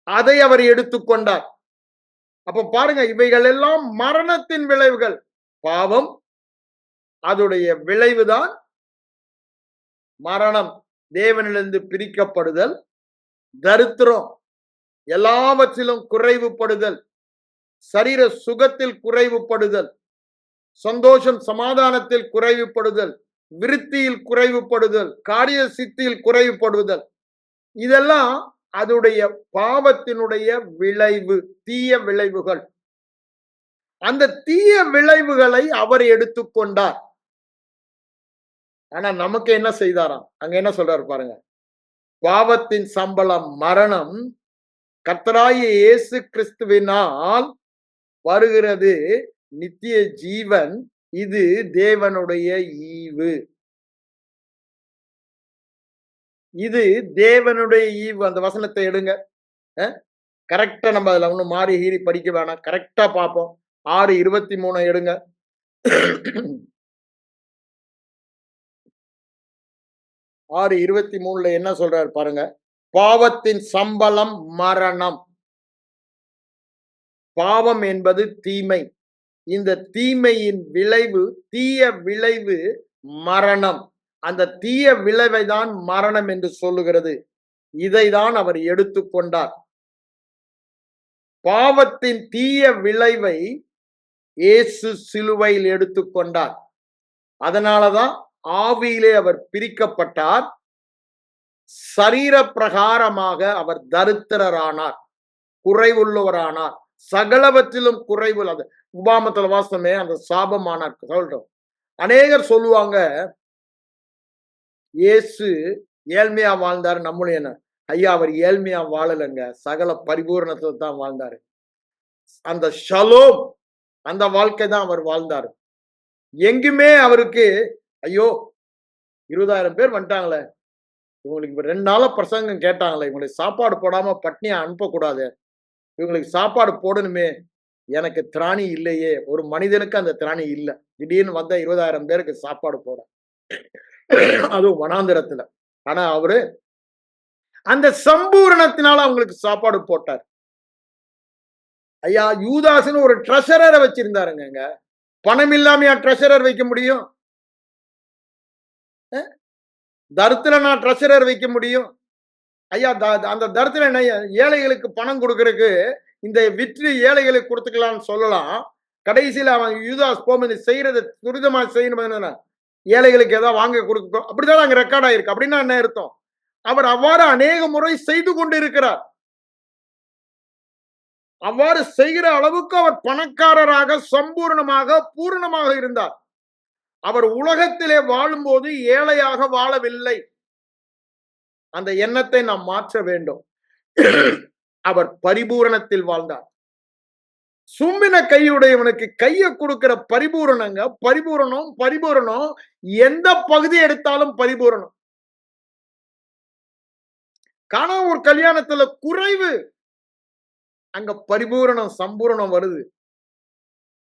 Speaker 1: அதை அவர் எடுத்துக்கொண்டார். அப்ப பாருங்க, இவைகள் எல்லாம் மரணத்தின் விளைவுகள். பாவம், அதோடைய விளைவுதான் மரணம், தேவனிலிருந்து பிரிக்கப்படுதல், தரித்திரம், எல்லாவற்றிலும் குறைவுபடுதல், சரீர சுகத்தில் குறைவுபடுதல், சந்தோஷம் சமாதானத்தில் குறைவுபடுதல், விருத்தியில் குறைவுபடுதல், காரிய சித்தியில் குறைவுபடுதல், இதெல்லாம் அதுடைய பாவத்தினுடைய விளைவு, தீய விளைவுகள். அந்த தீய விளைவுகளை அவர் எடுத்துக்கொண்டார். ஆனா நமக்கு என்ன செய்தாராம்? அங்க என்ன சொல்றாரு பாருங்க, பாவத்தின் சம்பளம் மரணம், கர்த்தராகிய இயேசு கிறிஸ்துவினால் வருகிறது நித்திய ஜீவன், இது தேவனுடைய ஈவு. இது தேவனுடைய ஈவு. அந்த வசனத்தை எடுங்க, கரெக்டா நம்ம அதுல ஒண்ணு மாறி ஹீறி படிக்க வேணாம், கரெக்டா பார்ப்போம். 6:23 எடுங்க. 6:23 என்ன சொல்றாரு பாருங்க, பாவத்தின் சம்பளம் மரணம். பாவம் என்பது தீமை. இந்த தீமையின் விளைவு, தீய விளைவு மரணம். அந்த தீய விளைவை தான் மரணம் என்று சொல்லுகிறது. இதைதான் அவர் எடுத்துக்கொண்டார். பாவத்தின் தீய விளைவை இயேசு சிலுவையில் எடுத்துக்கொண்டார். அதனாலதான் ஆவியிலே அவர் பிரிக்கப்பட்டார், சரீர பிரகாரமாக அவர் தரித்திரரானார், குறைவுள்ளவரானார், சகலவற்றிலும் குறைவு. அது உபாமத்துல வாசமே அந்த சாபமானார் சொல்றோம். அநேகர் சொல்லுவாங்க இயேசு ஏழ்மையா வாழ்ந்தாரு. நம்மளும் என்ன ஐயா அவர் ஏழ்மையா வாழலைங்க, சகல பரிபூரணத்துல தான் வாழ்ந்தாரு. அந்த ஷலோம் அந்த வாழ்க்கை தான் அவர் வாழ்ந்தாரு. எங்குமே அவருக்கு ஐயோ 20,000 பேர் வந்துட்டாங்களே, இவங்களுக்கு 2 நாளா பிரசங்கம் கேட்டாங்களே, இவங்களுக்கு சாப்பாடு போடாம பட்னியா அனுப்பக்கூடாது, இவங்களுக்கு சாப்பாடு போடணுமே, எனக்கு திராணி இல்லையே. ஒரு மனிதனுக்கு அந்த திராணி இல்லை. திடீர்னு வந்த 20,000 பேருக்கு சாப்பாடு போட, அதுவும் வனாந்திரத்துல. ஆனா அவரு அந்த சம்பூரணத்தினால அவங்களுக்கு சாப்பாடு போட்டார். ஐயா யூதாஸ்னு ஒரு ட்ரெஷரரை வச்சிருந்தாருங்க. பணம் இல்லாமையா ட்ரெஷரர் வைக்க முடியும்? தரித்திரனா ட்ரெஷரர் வைக்க முடியும்? ஐயா அந்த தரித்திரம் என்ன, ஏழைகளுக்கு பணம் கொடுக்கறதுக்கு இந்த விற்று ஏழைகளுக்கு கொடுத்துக்கலாம்னு சொல்லலாம். கடைசியில் அவன் யூதாஸ் போகும்போது செய்யறது துரிதமா செய்யணும், ஏழைகளுக்கு ஏதாவது வாங்க கொடுக்கும், அப்படிதான் அங்க ரெக்கார்ட் ஆயிருக்கு. அப்படின்னா என்ன அர்த்தம்? அவர் அவ்வாறு அநேக முறை செய்து கொண்டு இருக்கிறார். அவ்வாறு செய்கிற அளவுக்கு அவர் பணக்காரராக சம்பூர்ணமாக பூரணமாக இருந்தார். அவர் உலகத்திலே வாழும்போது ஏழையாக வாழவில்லை. அந்த எண்ணத்தை நாம் மாற்ற வேண்டும். அவர் பரிபூரணத்தில் வாழ்ந்தார். சும்பின கையுடையவனுக்கு கையை கொடுக்கிற பரிபூரணங்க, பரிபூரணம் பரிபூரணம். எந்த பகுதி எடுத்தாலும் பரிபூரணம். காணா ஒரு கல்யாணத்துல குறைவு, அங்க பரிபூரணம் சம்பூரணம் வருது.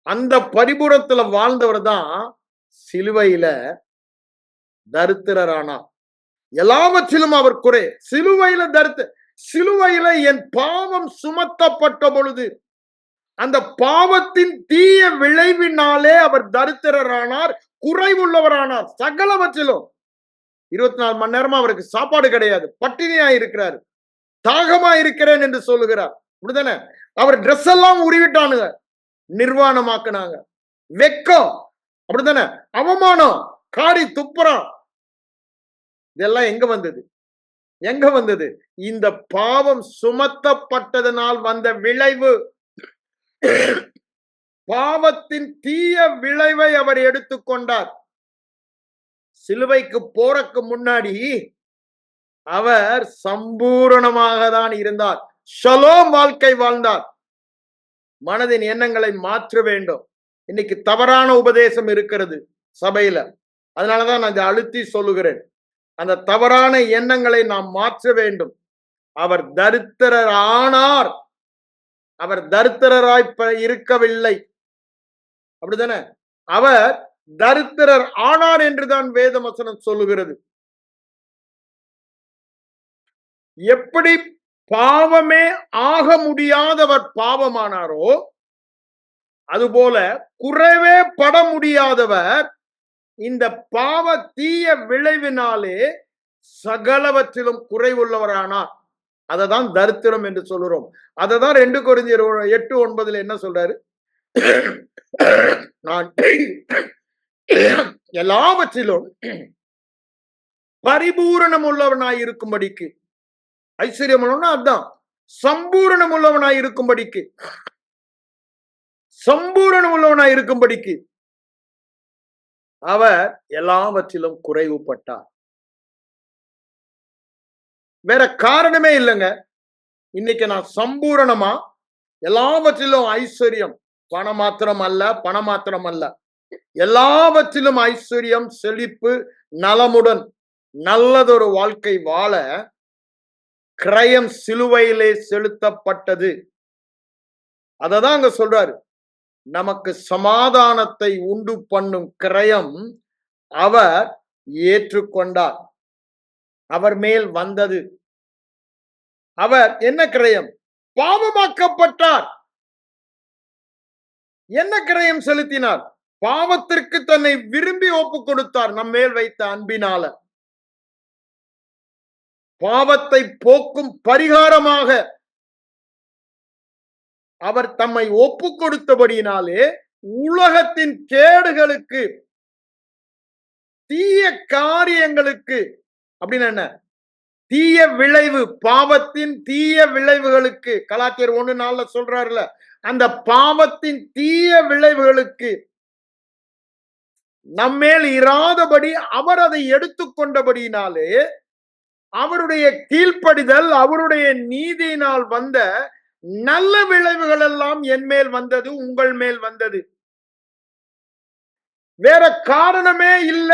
Speaker 1: அந்த பரிபூரணத்துல வாழ்ந்தவர் தான் சிலுவையில தரித்திரரானார். எல்லாவற்றிலும் அவர் குறை. சிலுவையில என் பாவம் சுமத்தப்பட்ட பொழுது அந்த பாவத்தின் தீய விளைவினாலே அவர் தரித்திரரானார், குறைவுள்ளவரானார். சகலவற்றிலும் 24 மணி நேரமா அவருக்கு சாப்பாடு கிடையாது, பட்டினியா இருக்கிறார், தாகமா இருக்கிறேன் என்று சொல்லுகிறார். அப்படிதானே? அவர் ட்ரெஸ் எல்லாம் உருவிட்டானுங்க, நிர்வாணமாக்குனாங்க. வெக்கம், அப்படித்தானே? அவமானம், காரி துப்புறான். இதெல்லாம் எங்க வந்தது? எங்க வந்தது? இந்த பாவம் சுமத்தப்பட்டதனால் வந்த விளைவு. பாவத்தின் தீய விளைவை அவர் எடுத்துக்கொண்டார். சிலுவைக்கு போறக்கு முன்னாடி அவர் சம்பூரணமாக தான் இருந்தார். ஷலோம் வாழ்க்கை வாழ்ந்தார். மனதின் எண்ணங்களை மாற்ற வேண்டும். இன்னைக்கு தவறான உபதேசம் இருக்கிறது சபையில. அதனாலதான் நான் இதை அழுத்தி சொல்லுகிறேன். அந்த தவறான எண்ணங்களை நாம் மாற்ற வேண்டும். அவர் தரித்திரர் ஆனார், அவர் தரித்திரராய் இருக்கவில்லை. அப்படித்தானே? அவர் தரித்திரர் ஆனார் என்றுதான் வேத வசனம் சொல்லுகிறது. எப்படி பாவமே ஆக முடியாதவர் பாவமானாரோ, அதுபோல குறைவே பட முடியாதவர் இந்த பாவ தீய விளைவினாலே சகலவற்றிலும் குறைவுள்ளவரானார். அததான் தரித்திரம் என்று சொல்லுறோம். அததான் 2 கொரிந்தியர் 8:9 என்ன சொல்றாரு? நான் எல்லாவற்றிலும் பரிபூரணம் உள்ளவனாய் இருக்கும்படிக்கு, ஐஸ்வர்யம் உள்ளவனா அதுதான், சம்பூரணம் உள்ளவனாய் இருக்கும்படிக்கு, சம்பூரணம் உள்ளவனாய் இருக்கும்படிக்கு அவர் எல்லாவற்றிலும் குறைவுபட்டார். வேற காரணமே இல்லைங்க. இன்னைக்கு நான் சம்பூரணமா எல்லாவற்றிலும் ஐஸ்வர்யம், பணம் மாத்திரம் அல்ல, எல்லாவற்றிலும் ஐஸ்வர்யம், செழிப்பு, நலமுடன் நல்லதொரு வாழ்க்கை வாழ கிரயம் சிலுவையிலே செலுத்தப்பட்டது. அததான் அங்க சொல்றாரு. நமக்கு சமாதானத்தை உண்டு பண்ணும் கிரயம் அவர் ஏற்றுக்கொண்டார். அவர் மேல் வந்தது. அவர் என்ன கிரயம்? பாவமாக்கப்பட்டார். என்ன கிரயம் செலுத்தினார்? பாவத்திற்கு தன்னை விரும்பி ஒப்பு கொடுத்தார். நம் மேல் வைத்த அன்பினால பாவத்தை போக்கும் பரிகாரமாக அவர் தம்மை ஒப்பு கொடுத்தபடியினாலே உலகத்தின் கேடுகளுக்கு, தீய காரியங்களுக்கு, அப்படின்னு என்ன, தீய விளைவு, பாவத்தின் தீய விளைவுகளுக்கு, கலாத்தியர் 1:4 சொல்றாருல, அந்த பாவத்தின் தீய விளைவுகளுக்கு நம்மேல் இராதபடி அவர் அதை எடுத்துக்கொண்டபடியினாலே அவருடைய கீழ்ப்படிதல், அவருடைய நீதியினால் வந்த நல்ல விளைவுகள் எல்லாம் என் மேல் வந்தது, உங்கள் மேல் வந்தது. வேற காரணமே இல்ல.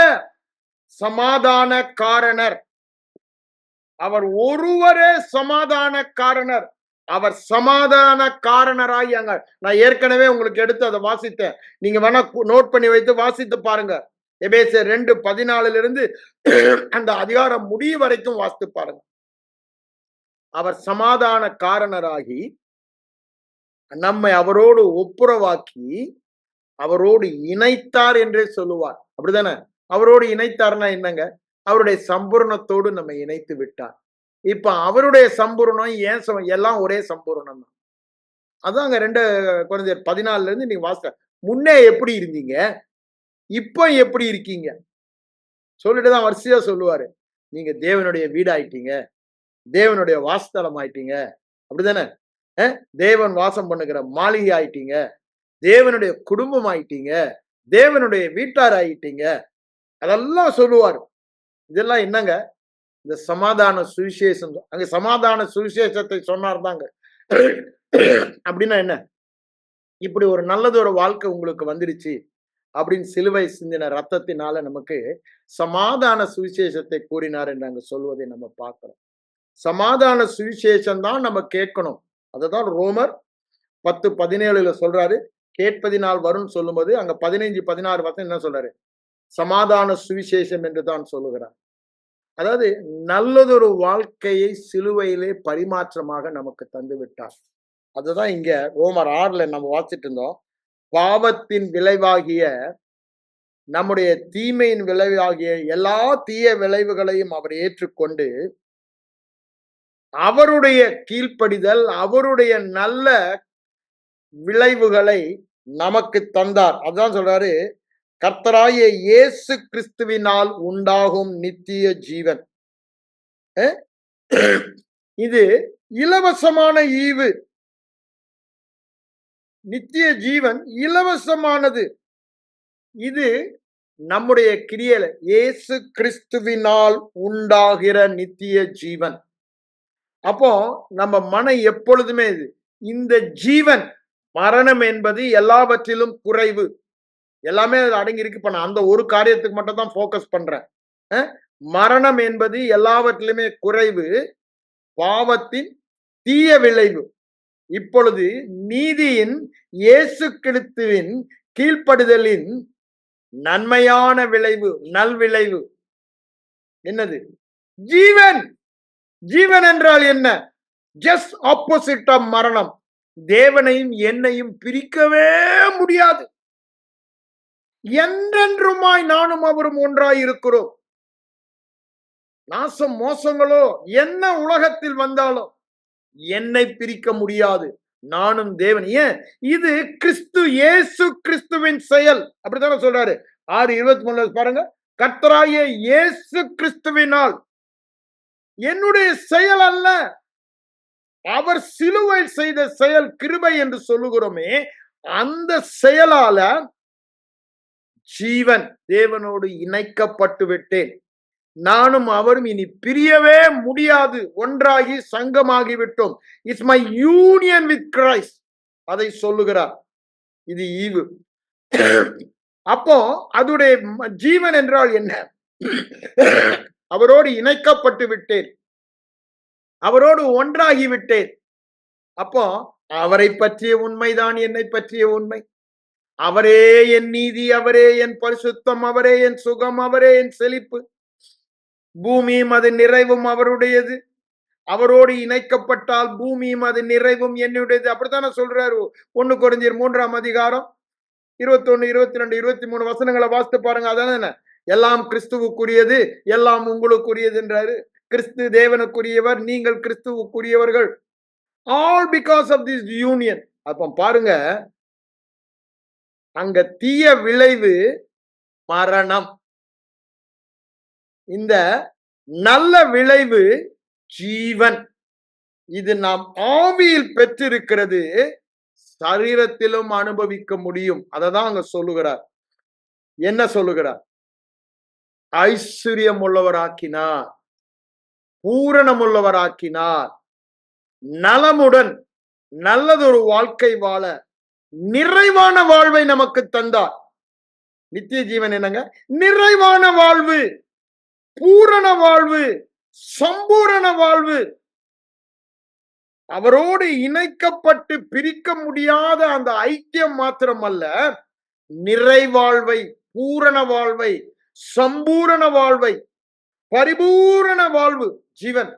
Speaker 1: சமாதான காரணர் அவர் ஒருவரே, சமாதான காரணர். அவர் சமாதான காரணராய் அங்க, நான் ஏற்கனவே உங்களுக்கு எடுத்து அதை வாசித்தேன். நீங்க வேணா நோட் பண்ணி வைத்து வாசித்து பாருங்க. எபேசியர் 2:14 அந்த அதிகாரம் முடிவு வரைக்கும் வாசித்து பாருங்க. அவர் சமாதான காரணராகி நம்மை அவரோடு ஒப்புரவாக்கி அவரோடு இணைத்தார் என்றே சொல்லுவார். அப்படிதானே? அவரோடு இணைத்தார்னா என்னங்க? அவருடைய சம்பூர்ணத்தோடு நம்ம இணைத்து விட்டார். இப்ப அவருடைய சம்பூர்ணம் ஏன் எல்லாம் ஒரே சம்பூர்ணம் தான். அதாங்க 2 கொரிந்தியர் 14 நீங்க வாசிக்க. முன்னே எப்படி இருந்தீங்க, இப்ப எப்படி இருக்கீங்க சொல்லிட்டுதான் வரிசையா சொல்லுவாரு. நீங்க தேவனுடைய வீடு ஆயிட்டீங்க, தேவனுடைய வாசஸ்தலம் ஆயிட்டீங்க. அப்படிதானே? தேவன் வாசம் பண்ணுகிற மாளிகை ஆயிட்டீங்க, தேவனுடைய குடும்பம் ஆயிட்டீங்க, தேவனுடைய வீட்டார் ஆயிட்டீங்க. அதெல்லாம் சொல்லுவார். இதெல்லாம் என்னங்க? இந்த சமாதான சுவிசேஷம். அங்க சமாதான சுவிசேஷத்தை சொன்னார் தாங்க. அப்படின்னா என்ன? இப்படி ஒரு நல்லது ஒரு வாழ்க்கை உங்களுக்கு வந்துடுச்சு அப்படின்னு சிலுவை சிந்தின ரத்தத்தினால நமக்கு சமாதான சுவிசேஷத்தை கூறினார் என்று அங்க சொல்வதை நம்ம பார்க்கிறோம். சமாதான சுவிசேஷம் தான் நம்ம கேட்கணும். அதுதான் ரோமர் 10:17 சொல்றாரு. கேட்பதினால் வரும் சொல்லும்போது அங்க 15-16 வசனம் என்ன சொல்றாரு? சமாதான சுவிசேஷம் என்று தான் சொல்லுகிறார். அதாவது நல்லதொரு வாழ்க்கையை சிலுவையிலே பரிமாற்றமாக நமக்கு தந்து விட்டார். அதுதான் இங்க ரோமர் 6 நம்ம வாசிட்டு இருந்தோம். பாவத்தின் விளைவாகிய நம்முடைய தீமையின் விளைவாகிய எல்லா தீய விளைவுகளையும் அவர் ஏற்றுக்கொண்டு அவருடைய கீழ்ப்படிதல், அவருடைய நல்ல விளைவுகளை நமக்கு தந்தார். அதான் சொல்றாரு, கர்த்தராகிய இயேசு கிறிஸ்துவினால் உண்டாகும் நித்திய ஜீவன். இது இலவசமான ஈவு. நித்திய ஜீவன் இலவசமானது. இது நம்முடைய கிரியையில இயேசு கிறிஸ்துவினால் உண்டாகிற நித்திய ஜீவன். அப்போ நம்ம மனம் எப்பொழுதுமே இது, இந்த ஜீவன், மரணம் என்பது எல்லாவற்றிலும் குறைவு. எல்லாமே அடங்கி இருக்கு. இப்ப நான் அந்த ஒரு காரியத்துக்கு மட்டும் தான் போக்கஸ் பண்றேன். மரணம் என்பது எல்லாவற்றிலுமே குறைவு, பாவத்தின் தீய விளைவு. இப்பொழுது நீதியின் இயேசு கிறிஸ்துவின் கீழ்ப்படுதலின் நன்மையான விளைவு, நல்விளைவு என்னது? ஜீவன். ஜீவன் என்றால் என்ன? ஜஸ்ட் ஆப்போசிட் ஆஃப் மரணம். தேவனையும் என்னையும் பிரிக்கவே முடியாது. என்றென்றுமாய் நானும் அவரும் ஒன்றாய் இருக்கிறோம். நாசம் மோசங்களோ என்ன உலகத்தில் வந்தாலும் என்னை பிரிக்க முடியாது. நானும் தேவன். ஏன்? இது கிறிஸ்து, இயேசு கிறிஸ்துவின் செயல். அப்படித்தானே சொல்றாரு 6:23 பாருங்க. கர்த்தராகிய இயேசு கிறிஸ்துவினால், என்னுடைய செயல் அல்ல, அவர் சிலுவை செய்த செயல், கிருபை என்று சொல்லுகிறோமே, அந்த செயலால ஜீவன், தேவனோடு இணைக்கப்பட்டு விட்டேன். நானும் அவரும் இனி பிரியவே முடியாது, ஒன்றாகி சங்கமாகி விட்டோம். It's my union with Christ. அதை சொல்லுகிறார். இது ஈவு. அப்போ அதுடைய ஜீவன் என்றால் என்ன? அவரோடு இணைக்கப்பட்டு விட்டேன், அவரோடு ஒன்றாகி விட்டேன். அப்போ அவரை பற்றிய உண்மைதான் என்னை பற்றிய உண்மை. அவரே என் நீதி, அவரே என் பரிசுத்தம், அவரே என் சுகம், அவரே என் செழிப்பு. பூமியும் அது நிறைவும் அவருடையது. அவரோடு இணைக்கப்பட்டால் பூமியும் அது நிறைவும் என்னுடையது. அப்படித்தானே சொல்றாரு 1 கொரிந்தியர் 3 21, 22, 23 வசனங்களை வாசித்து பாருங்க. அதான என்ன? எல்லாம் கிறிஸ்துவுக்குரியது, எல்லாம் உங்களுக்குரியது என்றாரு. கிறிஸ்து தேவனுக்குரியவர், நீங்கள் கிறிஸ்துவுக்குரியவர்கள். All because of this union. அப்ப பாருங்க, அங்க தீய விளைவு மரணம், இந்த நல்ல விளைவு ஜீவன். இது நாம் ஆவியில் பெற்றிருக்கிறது, சரீரத்திலும் அனுபவிக்க முடியும். அததான் அங்க சொல்லுகிறார். என்ன சொல்லுகிறார்? ஐஸ்வர்யம் உள்ளவராக்கினார், பூரணம் உள்ளவராக்கினார், நலமுடன் நல்லதொரு வாழ்க்கை வாழ நிறைவான வாழ்வை நமக்கு தந்தார். நித்திய ஜீவன் என்னங்க? நிறைவான வாழ்வு, பூரண வாழ்வு, சம்பூரண வாழ்வு. அவரோடு இணைக்கப்பட்டு பிரிக்க முடியாத அந்த ஐக்கியம் மாத்திரமல்ல, நிறைவாழ்வை, பூரண வாழ்வை, சம்பூரண வாழ்வை, பரிபூரண வாழ்வு, ஜீவன்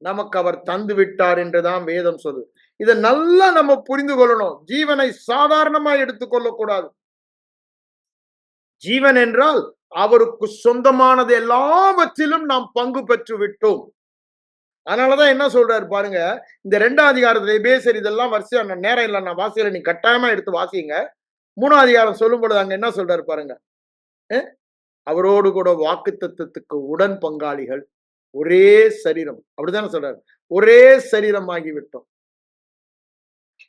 Speaker 1: நமக்கு அவர் தந்து விட்டார் என்றுதான் வேதம் சொல்லுது. இதை நல்லா நம்ம புரிந்து கொள்ளணும். ஜீவனை சாதாரணமா எடுத்துக்கொள்ளக்கூடாது. ஜீவன் என்றால் அவருக்கு சொந்தமானது எல்லாவற்றிலும் நாம் பங்கு பெற்று விட்டோம். அதனாலதான் என்ன சொல்றாரு பாருங்க, இந்த 2ஆம் அதிகாரத்துல எபேசியர் இதெல்லாம் வரிசையா நேரம் இல்லை, நான் வாசியில நீ கட்டாயமா எடுத்து வாசிங்க. 3ஆம் அதிகாரம் சொல்லும் பொழுது அங்க என்ன சொல்றாரு பாருங்க, அவரோடு கூட வாக்குத்தத்தத்துக்கு உடன் பங்காளிகள், ஒரே சரீரம், அப்படித்தானே சொல்றாரு, ஒரே சரீரம் ஆகிவிட்டோம்,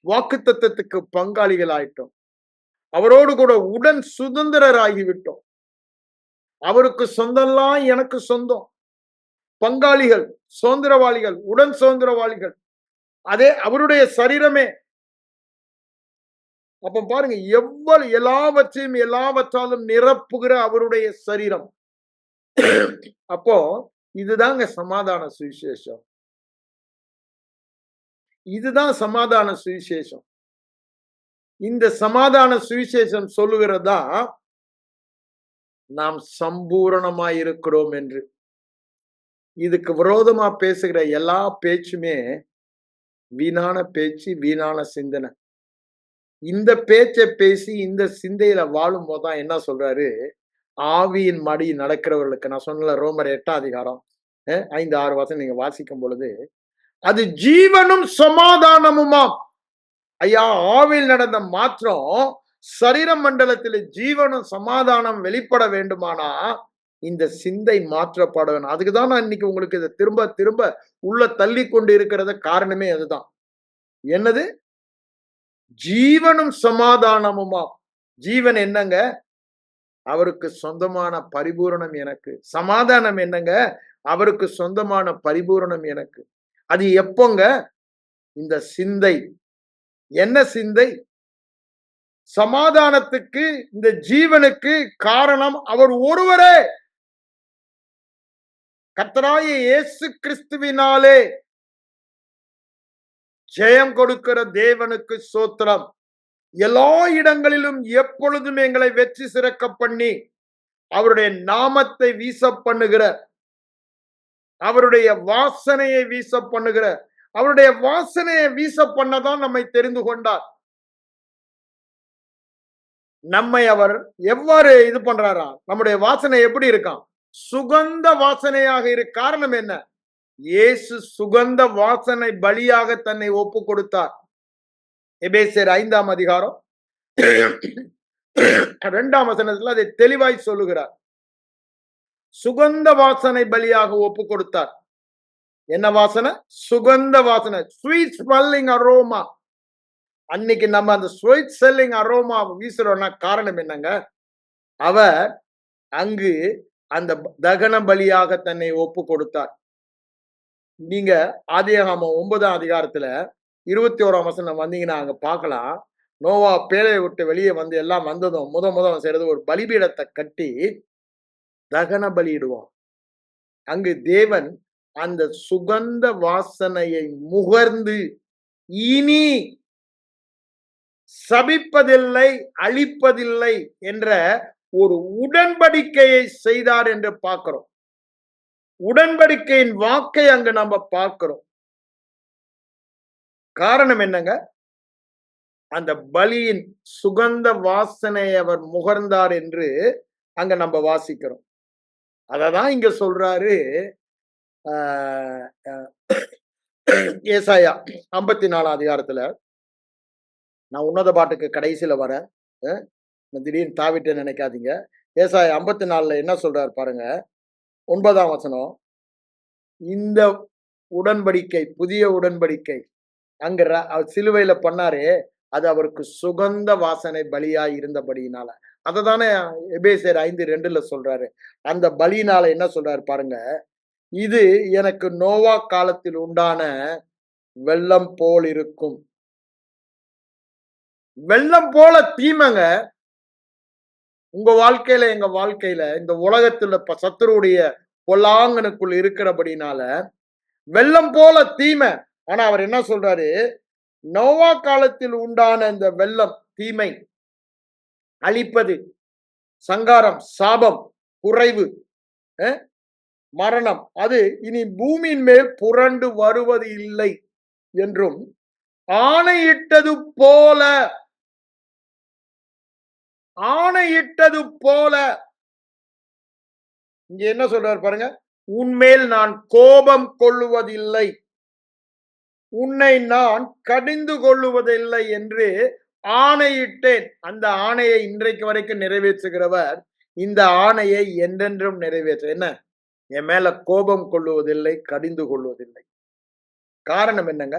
Speaker 1: வாக்குத்தத்தத்துக்கு பங்காளிகள் ஆயிட்டோம், அவரோடு கூட உடன் சுதந்திரர் ஆகிவிட்டோம். அவருக்கு சொந்தம்லாம் எனக்கு சொந்தம், பங்காளிகள், சுதந்திரவாளிகள், உடன் சுதந்திரவாளிகள், அதே அவருடைய சரீரமே. அப்ப பாருங்க, எவ்வளவு எல்லாவற்றையும் எல்லாவற்றாலும் நிரப்புகிற அவருடைய சரீரம். அப்போ இதுதாங்க சமாதான சுவிசேஷம். இதுதான் சமாதான சுவிசேஷம். இந்த சமாதான சுவிசேஷம் சொல்லுகிறதா நாம் சம்பூரணமாய் இருக்கிறோம் என்று. இதுக்கு விரோதமா பேசுகிற எல்லா பேச்சுமே வீணான பேச்சு, வீணான சிந்தனை. இந்த பேச்சை பேசி இந்த சிந்தையில வாழும் போதுதான் என்ன சொல்றாரு, ஆவியின் மடி நடக்கிறவர்களுக்கு, நான் சொன்ன ரோமர் 8ஆம் அதிகாரம் 5-6 வசனம் நீங்க வாசிக்கும் பொழுது, அது ஜீவனும் சமாதானமுமாம். ஐயா, ஆவியில் நடந்த மாற்றம் சரீர மண்டலத்தில் ஜீவனும் சமாதானம் வெளிப்பட வேண்டுமானா இந்த சிந்தை மாற்றப்படணும். அதுக்குதான் நான் இன்னைக்கு உங்களுக்கு இதை திரும்ப திரும்ப உள்ள தள்ளி கொண்டு இருக்கிறத காரணமே அதுதான். என்னது? ஜீவனும் சமாதானமுமா. ஜீவன் என்னங்க? அவருக்கு சொந்தமான பரிபூரணம் எனக்கு. சமாதானம் என்னங்க? அவருக்கு சொந்தமான பரிபூரணம் எனக்கு. அது எப்போங்க? இந்த சிந்தை. என்ன சிந்தை? சமாதானத்துக்கு, இந்த ஜீவனுக்கு காரணம் அவர் ஒருவரே. கர்த்தராகிய இயேசு கிறிஸ்துவினாலே ஜெயம் கொடுக்கிற தேவனுக்கு ஸ்தோத்திரம். எல்லா இடங்களிலும் எப்பொழுதும் எங்களை வெற்றி சிறக்க பண்ணி அவருடைய நாமத்தை வீச பண்ணுகிற, அவருடைய வாசனையை வீச பண்ணுகிற, அவருடைய வாசனையை வீச பண்ணதான் நம்மை தெரிந்து கொண்டார். நம்மை அவர் எவ்வாறு இது பண்றாரா? நம்முடைய வாசனை எப்படி இருக்கான்? சுகந்த வாசனையாக இரு. காரணம் என்ன? இயேசு சுகந்த வாசனை பலியாக தன்னை ஒப்பு கொடுத்தார். எபேசியர் 5ஆம் அதிகாரம் 2ஆம் வசனத்தில் அதை தெளிவாய் சொல்லுகிறார். சுகந்த வாசனை பலியாக ஒப்பு கொடுத்தார். என்ன வாசனை? சுகந்த வாசனை, ஸ்வீட் ஸ்மெல்லிங் அரோமா. அன்னைக்கு நம்ம அந்த ஸ்வீட் ஸ்மெல்லிங் அரோமா வீசுறோம்னா காரணம் என்னங்க? அவர் அங்கு அந்த தகன பலியாக தன்னை ஒப்பு கொடுத்தார். நீங்க ஆதியாகமம் 9ஆம் அதிகாரத்துல 21ஆம் வசனம் வந்தீங்கன்னா அங்க பார்க்கலாம். நோவா பேழையை விட்டு வெளியே வந்து எல்லாம் வந்ததும் முதல் செய்யறது ஒரு பலிபீடத்தை கட்டி தகன பலியிடுவோம். அங்கு தேவன் அந்த சுகந்த வாசனையை முகர்ந்து இனி சபிப்பதில்லை, அழிப்பதில்லை என்ற ஒரு உடன்படிக்கையை செய்தார் என்று பார்க்கிறோம். உடன்படிக்கையின் வாக்கை அங்கு நம்ம பார்க்கிறோம். காரணம் என்னங்க? அந்த பலியின் சுகந்த வாசனை அவர் முகர்ந்தார் என்று அங்க நம்ம வாசிக்கிறோம். அததான் இங்க சொல்றாரு ஏசாயா 54ஆம் அதிகாரத்துல. நான் உன்னத பாட்டுக்கு கடைசியில வரேன், திடீர்னு தாவிட்டு நினைக்காதீங்க. ஏசாயா 54ல என்ன சொல்றாரு பாருங்க, 9ஆம் வசனம். இந்த உடன்படிக்கை, புதிய உடன்படிக்கை. அங்க அவர் சிலுவையில பண்ணாரே, அது அவருக்கு சுகந்த வாசனை பலியாய் இருந்தபடியினால. அததானே எபேசியர் 5:2 சொல்றாரு. அந்த பலியினால என்ன சொல்றாரு பாருங்க. இது எனக்கு நோவா காலத்தில் உண்டான வெள்ளம் போல் இருக்கும். வெள்ளம் போல தீமைங்க உங்க வாழ்க்கையில, எங்க வாழ்க்கையில, இந்த உலகத்துல சத்துருடைய பொல்லாங்கனுக்குள் இருக்கிறபடினால வெள்ளம் போல தீமை. ஆனா அவர் என்ன சொல்றாரு, நோவா காலத்தில் உண்டான இந்த வெள்ளம், தீமை, அழிப்பது, சங்காரம், சாபம், குறைவு, மரணம், அது இனி பூமியின் மேல் புரண்டு வருவது இல்லை என்றும் ஆணையிட்டது போல, ஆணையிட்டது போல. இங்க என்ன சொல்றாரு பாருங்க, உன்மேல் நான் கோபம் கொள்ளுவதில்லை, உன்னை நான் கடிந்து கொள்ளுவதில்லை என்று ஆணையிட்டேன். அந்த ஆணையை இன்றைக்கு வரைக்கும் நிறைவேற்றுகிறவர் இந்த ஆணையை என்றென்றும் நிறைவேற்ற. என்ன? என் மேல கோபம் கொள்ளுவதில்லை, கடிந்து கொள்வதில்லை. காரணம் என்னங்க?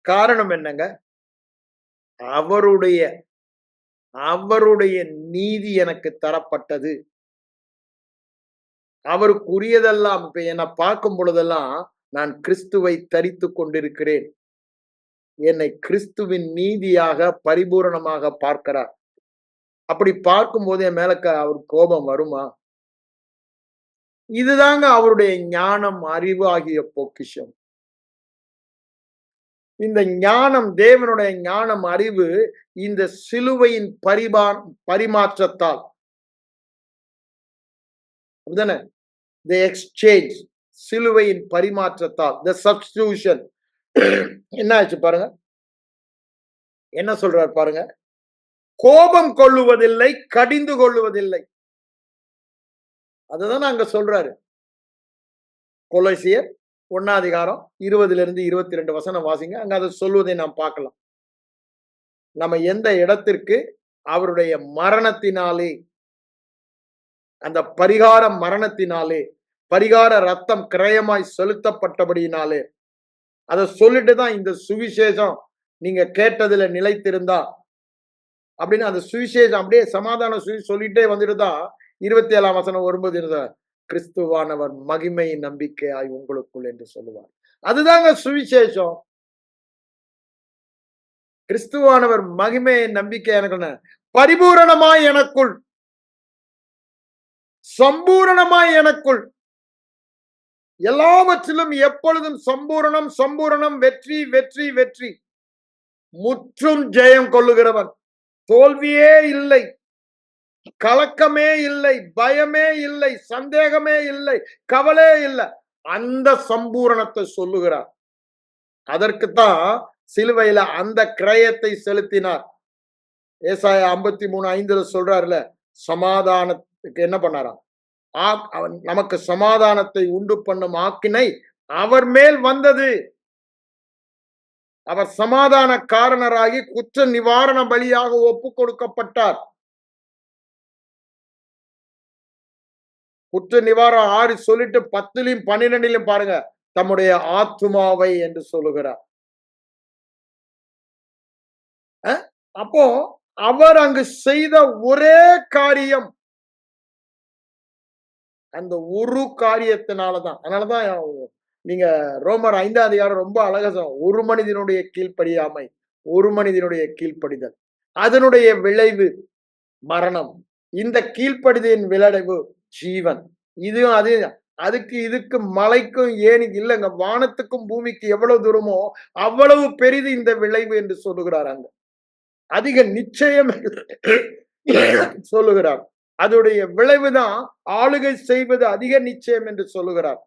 Speaker 1: காரணம் என்னங்க? அவருடைய அவருடைய நீதி எனக்கு தரப்பட்டது. அவருக்குரியதெல்லாம் இப்ப என்னை பார்க்கும் பொழுதெல்லாம் நான் கிறிஸ்துவை தரித்து கொண்டிருக்கிறேன். என்னை கிறிஸ்துவின் நீதியாக பரிபூரணமாக பார்க்கிறார். அப்படி பார்க்கும்போது என் மேல அவர் கோபம் வருமா? இதுதாங்க அவருடைய ஞானம், அறிவு ஆகிய பொக்கிஷம். இந்த ஞானம், தேவனுடைய ஞானம், அறிவு இந்த சிலுவையின் பரிமாற்றத்தால், அப்படிதானே? தி எக்ஸ்சேஞ்ச், சிலுவையின் பரிமாற்றத்தால், தி சப்ஸ்டிடியூஷன். என்ன ஆச்சு பாருங்க, என்ன சொல்றார் பாருங்க, கோபம் கொள்ளுவதில்லை, கடிந்து கொள்ளுவதில்லை. அதுதான் அங்க சொல்றாரு. கொலோசியர் 1:20-22 வாசிங்க. அங்க அதை சொல்வதை நாம் பார்க்கலாம். நம்ம எந்த இடத்திற்கு அவருடைய மரணத்தினாலே, அந்த பரிகார மரணத்தினாலே, பரிகார ரத்தம் கிரயமாய் செலுத்தப்பட்டபடியினாலே, அதை சொல்லிட்டு தான் இந்த சுவிசேஷம் நீங்க கேட்டதுல நிலைத்திருந்தா அப்படின்னு அந்த சுவிசேஷம் அப்படியே சமாதான சொல்லிட்டே வந்துட்டு தான் 27 வரும்போது கிறிஸ்துவானவர் மகிமையின் நம்பிக்கையாய் உங்களுக்குள் என்று சொல்லுவார். அதுதாங்க சுவிசேஷம். கிறிஸ்துவானவர் மகிமையின் நம்பிக்கை எனக்கு பரிபூரணமாய் எனக்குள், சம்பூரணமாய் எனக்குள், எல்லாவற்றிலும் எப்பொழுதும் சம்பூரணம், சம்பூரணம், வெற்றி, வெற்றி, வெற்றி, முற்றும் ஜெயம் கொள்ளுகிறவன், தோல்வியே இல்லை, கலக்கமே இல்லை, பயமே இல்லை, சந்தேகமே இல்லை, கவலையே இல்லை. அந்த சம்பூரணத்தை சொல்லுகிறார். அதற்குத்தான் சிலுவையில அந்த கிரயத்தை செலுத்தினார். ஏசாயா 53:5 சொல்றாருல, சமாதானத்துக்கு என்ன பண்ணாராம்? நமக்கு சமாதானத்தை உண்டு பண்ணும் ஆக்கினை அவர் மேல் வந்தது. அவர் சமாதான காரணராகி குற்ற நிவாரண பலியாக ஒப்பு கொடுக்கப்பட்டார். குற்ற நிவாரணம் 6 சொல்லிட்டு 10லும் 12லும் பாருங்க, தம்முடைய ஆத்துமாவை என்று சொல்லுகிறார். அப்போ அவர் அங்கு செய்த ஒரே காரியம், அந்த ஒரு காரியத்தினாலதான். அதனாலதான் நீங்க ரோமர் 5 ரொம்ப அழகா, ஒரு மனிதனுடைய கீழ்ப்படியாமை, ஒரு மனிதனுடைய கீழ்ப்படிதல், அதனுடைய விளைவு மரணம், இந்த கீழ்ப்படிதலின் விளைவு ஜீவன். இது அது அதுக்கு இதுக்கு மலைக்கும் ஏனிக்கு இல்லைங்க, வானத்துக்கும் பூமிக்கு எவ்வளவு தூரமோ அவ்வளவு பெரிது இந்த விளைவு என்று சொல்லுகிறார். அங்க அதிக நிச்சயம் சொல்லுகிறார். அதோடைய விளைவுதான் ஆளுகை செய்வது அதிக நிச்சயம் என்று சொல்லுகிறார்.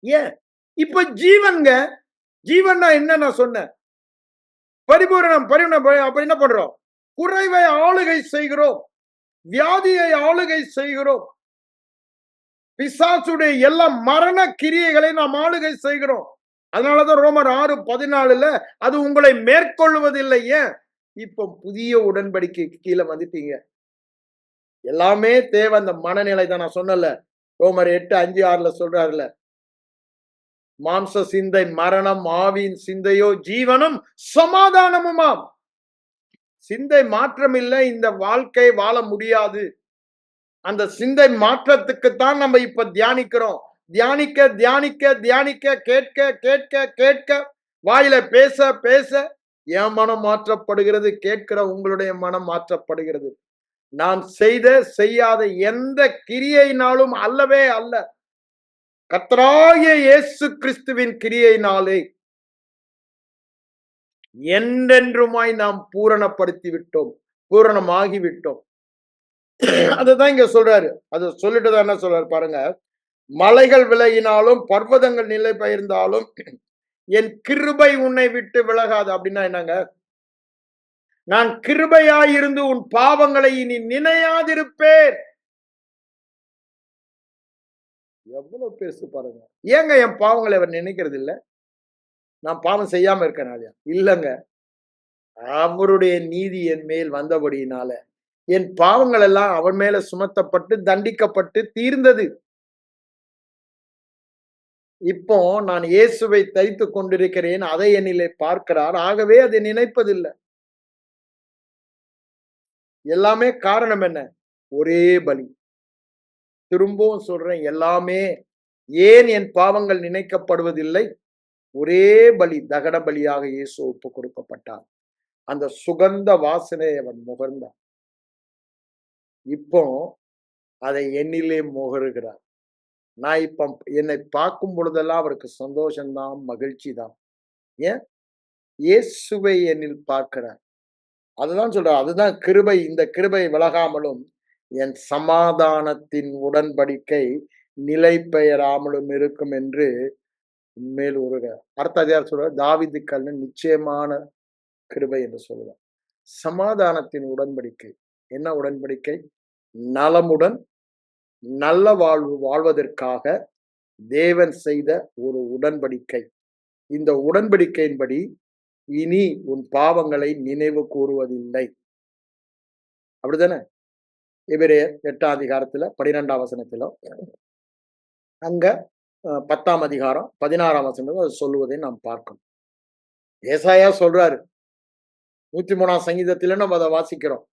Speaker 1: ஏன் இப்ப ஜீவன்க, ஜீவன்னா என்ன நான் சொன்னேன், பரிபூரணம், அப்ப என்ன பண்றோம்? குறைவை ஆளுகை செய்கிறோம், வியாதியை ஆளுகை செய்கிறோம், பிசாசுடைய எல்லா மரண கிரியைகளை நாம் ஆளுகை செய்கிறோம். அதனாலதான் ரோமர் 6:14 அது உங்களை மேற்கொள்வதில்லை. ஏன்? இப்ப புதிய உடன்படிக்கைக்கு கீழே வந்துட்டீங்க. எல்லாமே தேவை அந்த மனநிலை தான். நான் சொன்னல, ரோமர் 8:5-6 சொல்றாருல, மாம்ச சிந்தை மரணம், ஆவியின் சிந்தையோ ஜீவனும் சமாதானமுமாம். சிந்தை மாற்றம் இல்லை, இந்த வாழ்க்கை வாழ முடியாது. அந்த சிந்தை மாற்றத்துக்குத்தான் நம்ம இப்ப தியானிக்கிறோம். தியானிக்க தியானிக்க தியானிக்க, கேட்க கேட்க கேட்க, வாயில பேச பேச என் மனம் மாற்றப்படுகிறது, கேட்கிற உங்களுடைய மனம் மாற்றப்படுகிறது. நான் செய்யாத எந்த கிரியையினாலும் அல்லவே அல்ல, கர்த்தராகிய இயேசு கிறிஸ்துவின் கிரியையினாலே என்றென்றுமாய் நாம் பூரணப்படுத்தி விட்டோம், பூரணமாகி விட்டோம். அதுதான் இங்க சொல்றாரு. அது சொல்லிட்டு தான் என்ன சொல்றாரு பாருங்க. மலைகள் விலகினாலும் பர்வதங்கள் நிலை பெயர்ந்தாலும் என் கிருபை உன்னை விட்டு விலகாது. அப்படின்னா என்னங்க? நான் கிருபையாயிருந்து உன் பாவங்களை இனி நினையாதிருப்பேன். எவ்வளவு பேசு பாருங்க. ஏங்க என் பாவங்களை அவர் நினைக்கிறது இல்ல? நான் பாவம் செய்யாம இருக்கனாலயா? இல்லங்க, அவருடைய நீதி என் மேல் வந்தபடியினால என் பாவங்கள் எல்லாம் அவன் மேல சுமத்தப்பட்டு தண்டிக்கப்பட்டு தீர்ந்தது. இப்போ நான் இயேசுவை தைத்துக் கொண்டிருக்கிறேன், அதை என்னிலே பார்க்கிறார், ஆகவே அதை நினைப்பதில்லை. எல்லாமே காரணம் என்ன? ஒரே பலி. திரும்பவும் சொல்றேன், எல்லாமே ஏன் என் பாவங்கள் நினைக்கப்படுவதில்லை? ஒரே பலி, தகன பலியாக இயேசு ஒப்பு கொடுக்கப்பட்டார். அந்த சுகந்த வாசனை அவன் முகர்ந்தான். இப்போ அதை என்னிலே முகருகிறார். நான் இப்ப என்னை பார்க்கும் பொழுதெல்லாம் அவருக்கு சந்தோஷம்தான், மகிழ்ச்சி தான். ஏன்? இயேசுவை என்னில் பார்க்கிறார். அதுதான் சொல்றார். அதுதான் கிருபை. இந்த கிருபை விலகாமலும் என் சமாதானத்தின் உடன்படிக்கை நிலை பெயராமலும் இருக்கும் என்று உண்மையில் உருக. அடுத்த அதிகாரம் சொல்ற தாவீதுக்கு நிச்சயமான கிருபை என்று சொல்லுவார். சமாதானத்தின் உடன்படிக்கை என்ன உடன்படிக்கை? நலமுடன் நல்ல வாழ்வு வாழ்வதற்காக தேவன் செய்த ஒரு உடன்படிக்கை. இந்த உடன்படிக்கையின்படி இனி உன் பாவங்களை நினைவு கூறுவதில்லை. அப்படித்தானே? எபிரேயர் 8ஆம் அதிகாரத்துல 12ஆம் வசனத்திலும் அங்க 10ஆம் அதிகாரம் 16ஆம் வசனத்தில் அது சொல்லுவதை நாம் பார்க்கணும். ஏசாயா சொல்றாரு, 103ஆம் சங்கீதத்தில நம்ம அதை வாசிக்கிறோம்.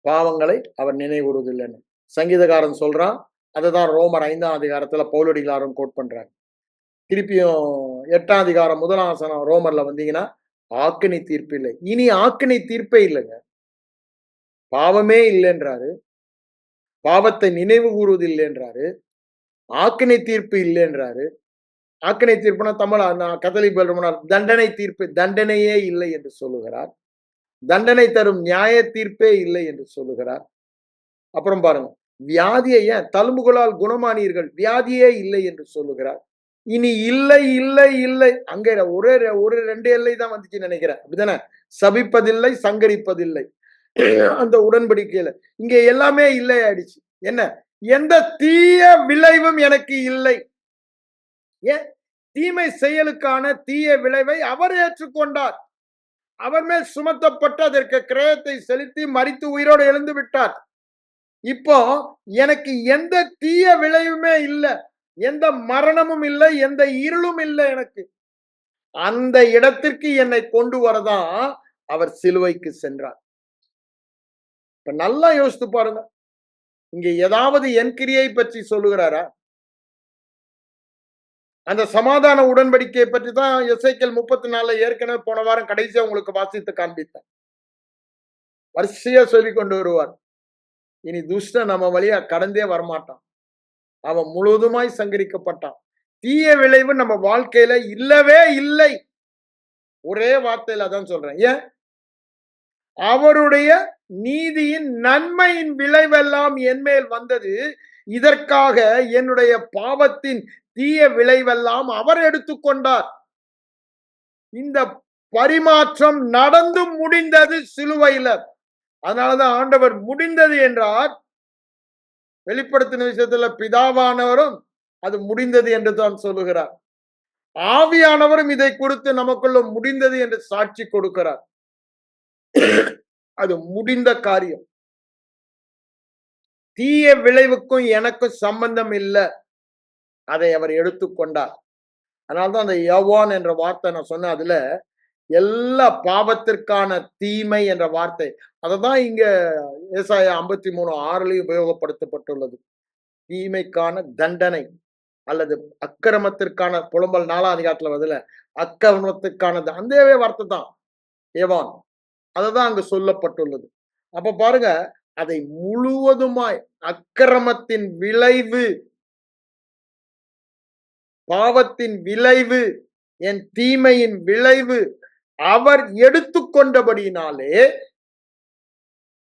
Speaker 1: பாவங்களை அவர் நினைவுறுவதில்லைன்னு சங்கீதக்காரன் சொல்றான். அதுதான் ரோமர் 5ஆம் அதிகாரத்துல பவுலடிகளாரும் கோட் பண்றாங்க. திருப்பியும் 8ஆம் அதிகாரம் 1ஆம் வசனம் ரோமர்ல வந்தீங்கன்னா ஆக்கினை தீர்ப்பு இல்லை. இனி ஆக்கினை தீர்ப்பே இல்லைங்க. பாவமே இல்லைன்றாரு, பாவத்தை நினைவு கூறுவதில்லைன்றாரு, ஆக்கினை தீர்ப்பு இல்லைன்றாரு. ஆக்கினை தீர்ப்புனா தமிழ் கத்தோலிக்க தண்டனை தீர்ப்பு, தண்டனையே இல்லை என்று சொல்லுகிறார். தண்டனை தரும் நியாய தீர்ப்பே இல்லை என்று சொல்லுகிறார். அப்புறம் பாருங்க, வியாதியை ஏன் தழும்புகளால் குணமானீர்கள், வியாதியே இல்லை என்று சொல்லுகிறார். இனி இல்லை இல்லை இல்லை, அங்க ஒரு 2 எல்லை தான் வந்துச்சு நினைக்கிறேன். அப்படிதானே? சபிப்பதில்லை, சங்கரிப்பதில்லை. அந்த உடன்படிக்கையில இங்க எல்லாமே இல்லை ஆயிடுச்சு. என்ன? எந்த தீய விளைவும் எனக்கு இல்லை. ஏன்? தீமை செயலுக்கான தீய விளைவை அவர் ஏற்றுக்கொண்டார். அவர் மேல் சுமத்தப்பட்டு அதற்கு கிரயத்தை செலுத்தி மரித்து உயிரோடு எழுந்து விட்டார். இப்போ எனக்கு எந்த தீய விளைவுமே இல்லை, எந்த மரணமும் இல்லை, எந்த இருளும் இல்லை எனக்கு. அந்த இடத்திற்கு என்னை கொண்டு வரதான் அவர் சிலுவைக்கு சென்றார். இப்ப நல்லா யோசித்து பாருங்க. இங்க ஏதாவது என் கிரியை பற்றி சொல்லுகிறாரா? அந்த சமாதான உடன்படிக்கையை பற்றி தான் எசேக்கியேல் 34 ஏற்கனவே போன வாரம் கடைசியா உங்களுக்கு வாசித்து காண்பித்தேன். வரிசையா சொல்லி கொண்டு வருவார். இனி துஷ்டன் நம்ம வழியா கடந்தே வரமாட்டான். அவன் முழுவதுமாய் சங்கரிக்கப்பட்டான். தீய விளைவு நம்ம வாழ்க்கையில இல்லவே இல்லை. ஒரே வார்த்தையில அதான் சொல்றேன். ஏன்? அவருடைய நீதியின் நன்மையின் விளைவெல்லாம் என் மேல் வந்தது. இதற்காக என்னுடைய பாவத்தின் தீய விளைவெல்லாம் அவர் எடுத்துக்கொண்டார். இந்த பரிமாற்றம் நடந்து முடிந்தது சிலுவையில. அதனாலதான் ஆண்டவர் முடிந்தது என்றார். வெளிப்படுத்தின விஷயத்துல பிதாவானவரும் அது முடிந்தது என்று தான் சொல்லுகிறார். ஆவியானவரும் இதை குறித்து நமக்குள்ள முடிந்தது என்று சாட்சி கொடுக்கிறார். அது முடிந்த காரியம். தீய விளைவுக்கும் எனக்கும் சம்பந்தம் இல்லை. அதை அவர் எடுத்துக்கொண்டார். அதனால்தான் அந்த யவான் என்ற வார்த்தை நான் சொன்னேன். அதுல எல்லா பாவத்திற்கான தீமை என்ற வார்த்தை. அததான் இங்க ஏசாயா 53:6 உபயோகப்படுத்தப்பட்டுள்ளது. தீமைக்கான தண்டனை அல்லது அக்கிரமத்திற்கான புலம்பல் 4ஆம் அதிகாரத்துல வருதுல, அக்கிரமத்துக்கான அந்த வார்த்தை தான் ஏவான். அததான் அங்கு சொல்லப்பட்டுள்ளது. அப்ப பாருங்க, அதை முழுவதுமாய் அக்கிரமத்தின் விளைவு, பாவத்தின் விளைவு, என் தீமையின் விளைவு அவர் எடுத்துக்கொண்டபடியினாலே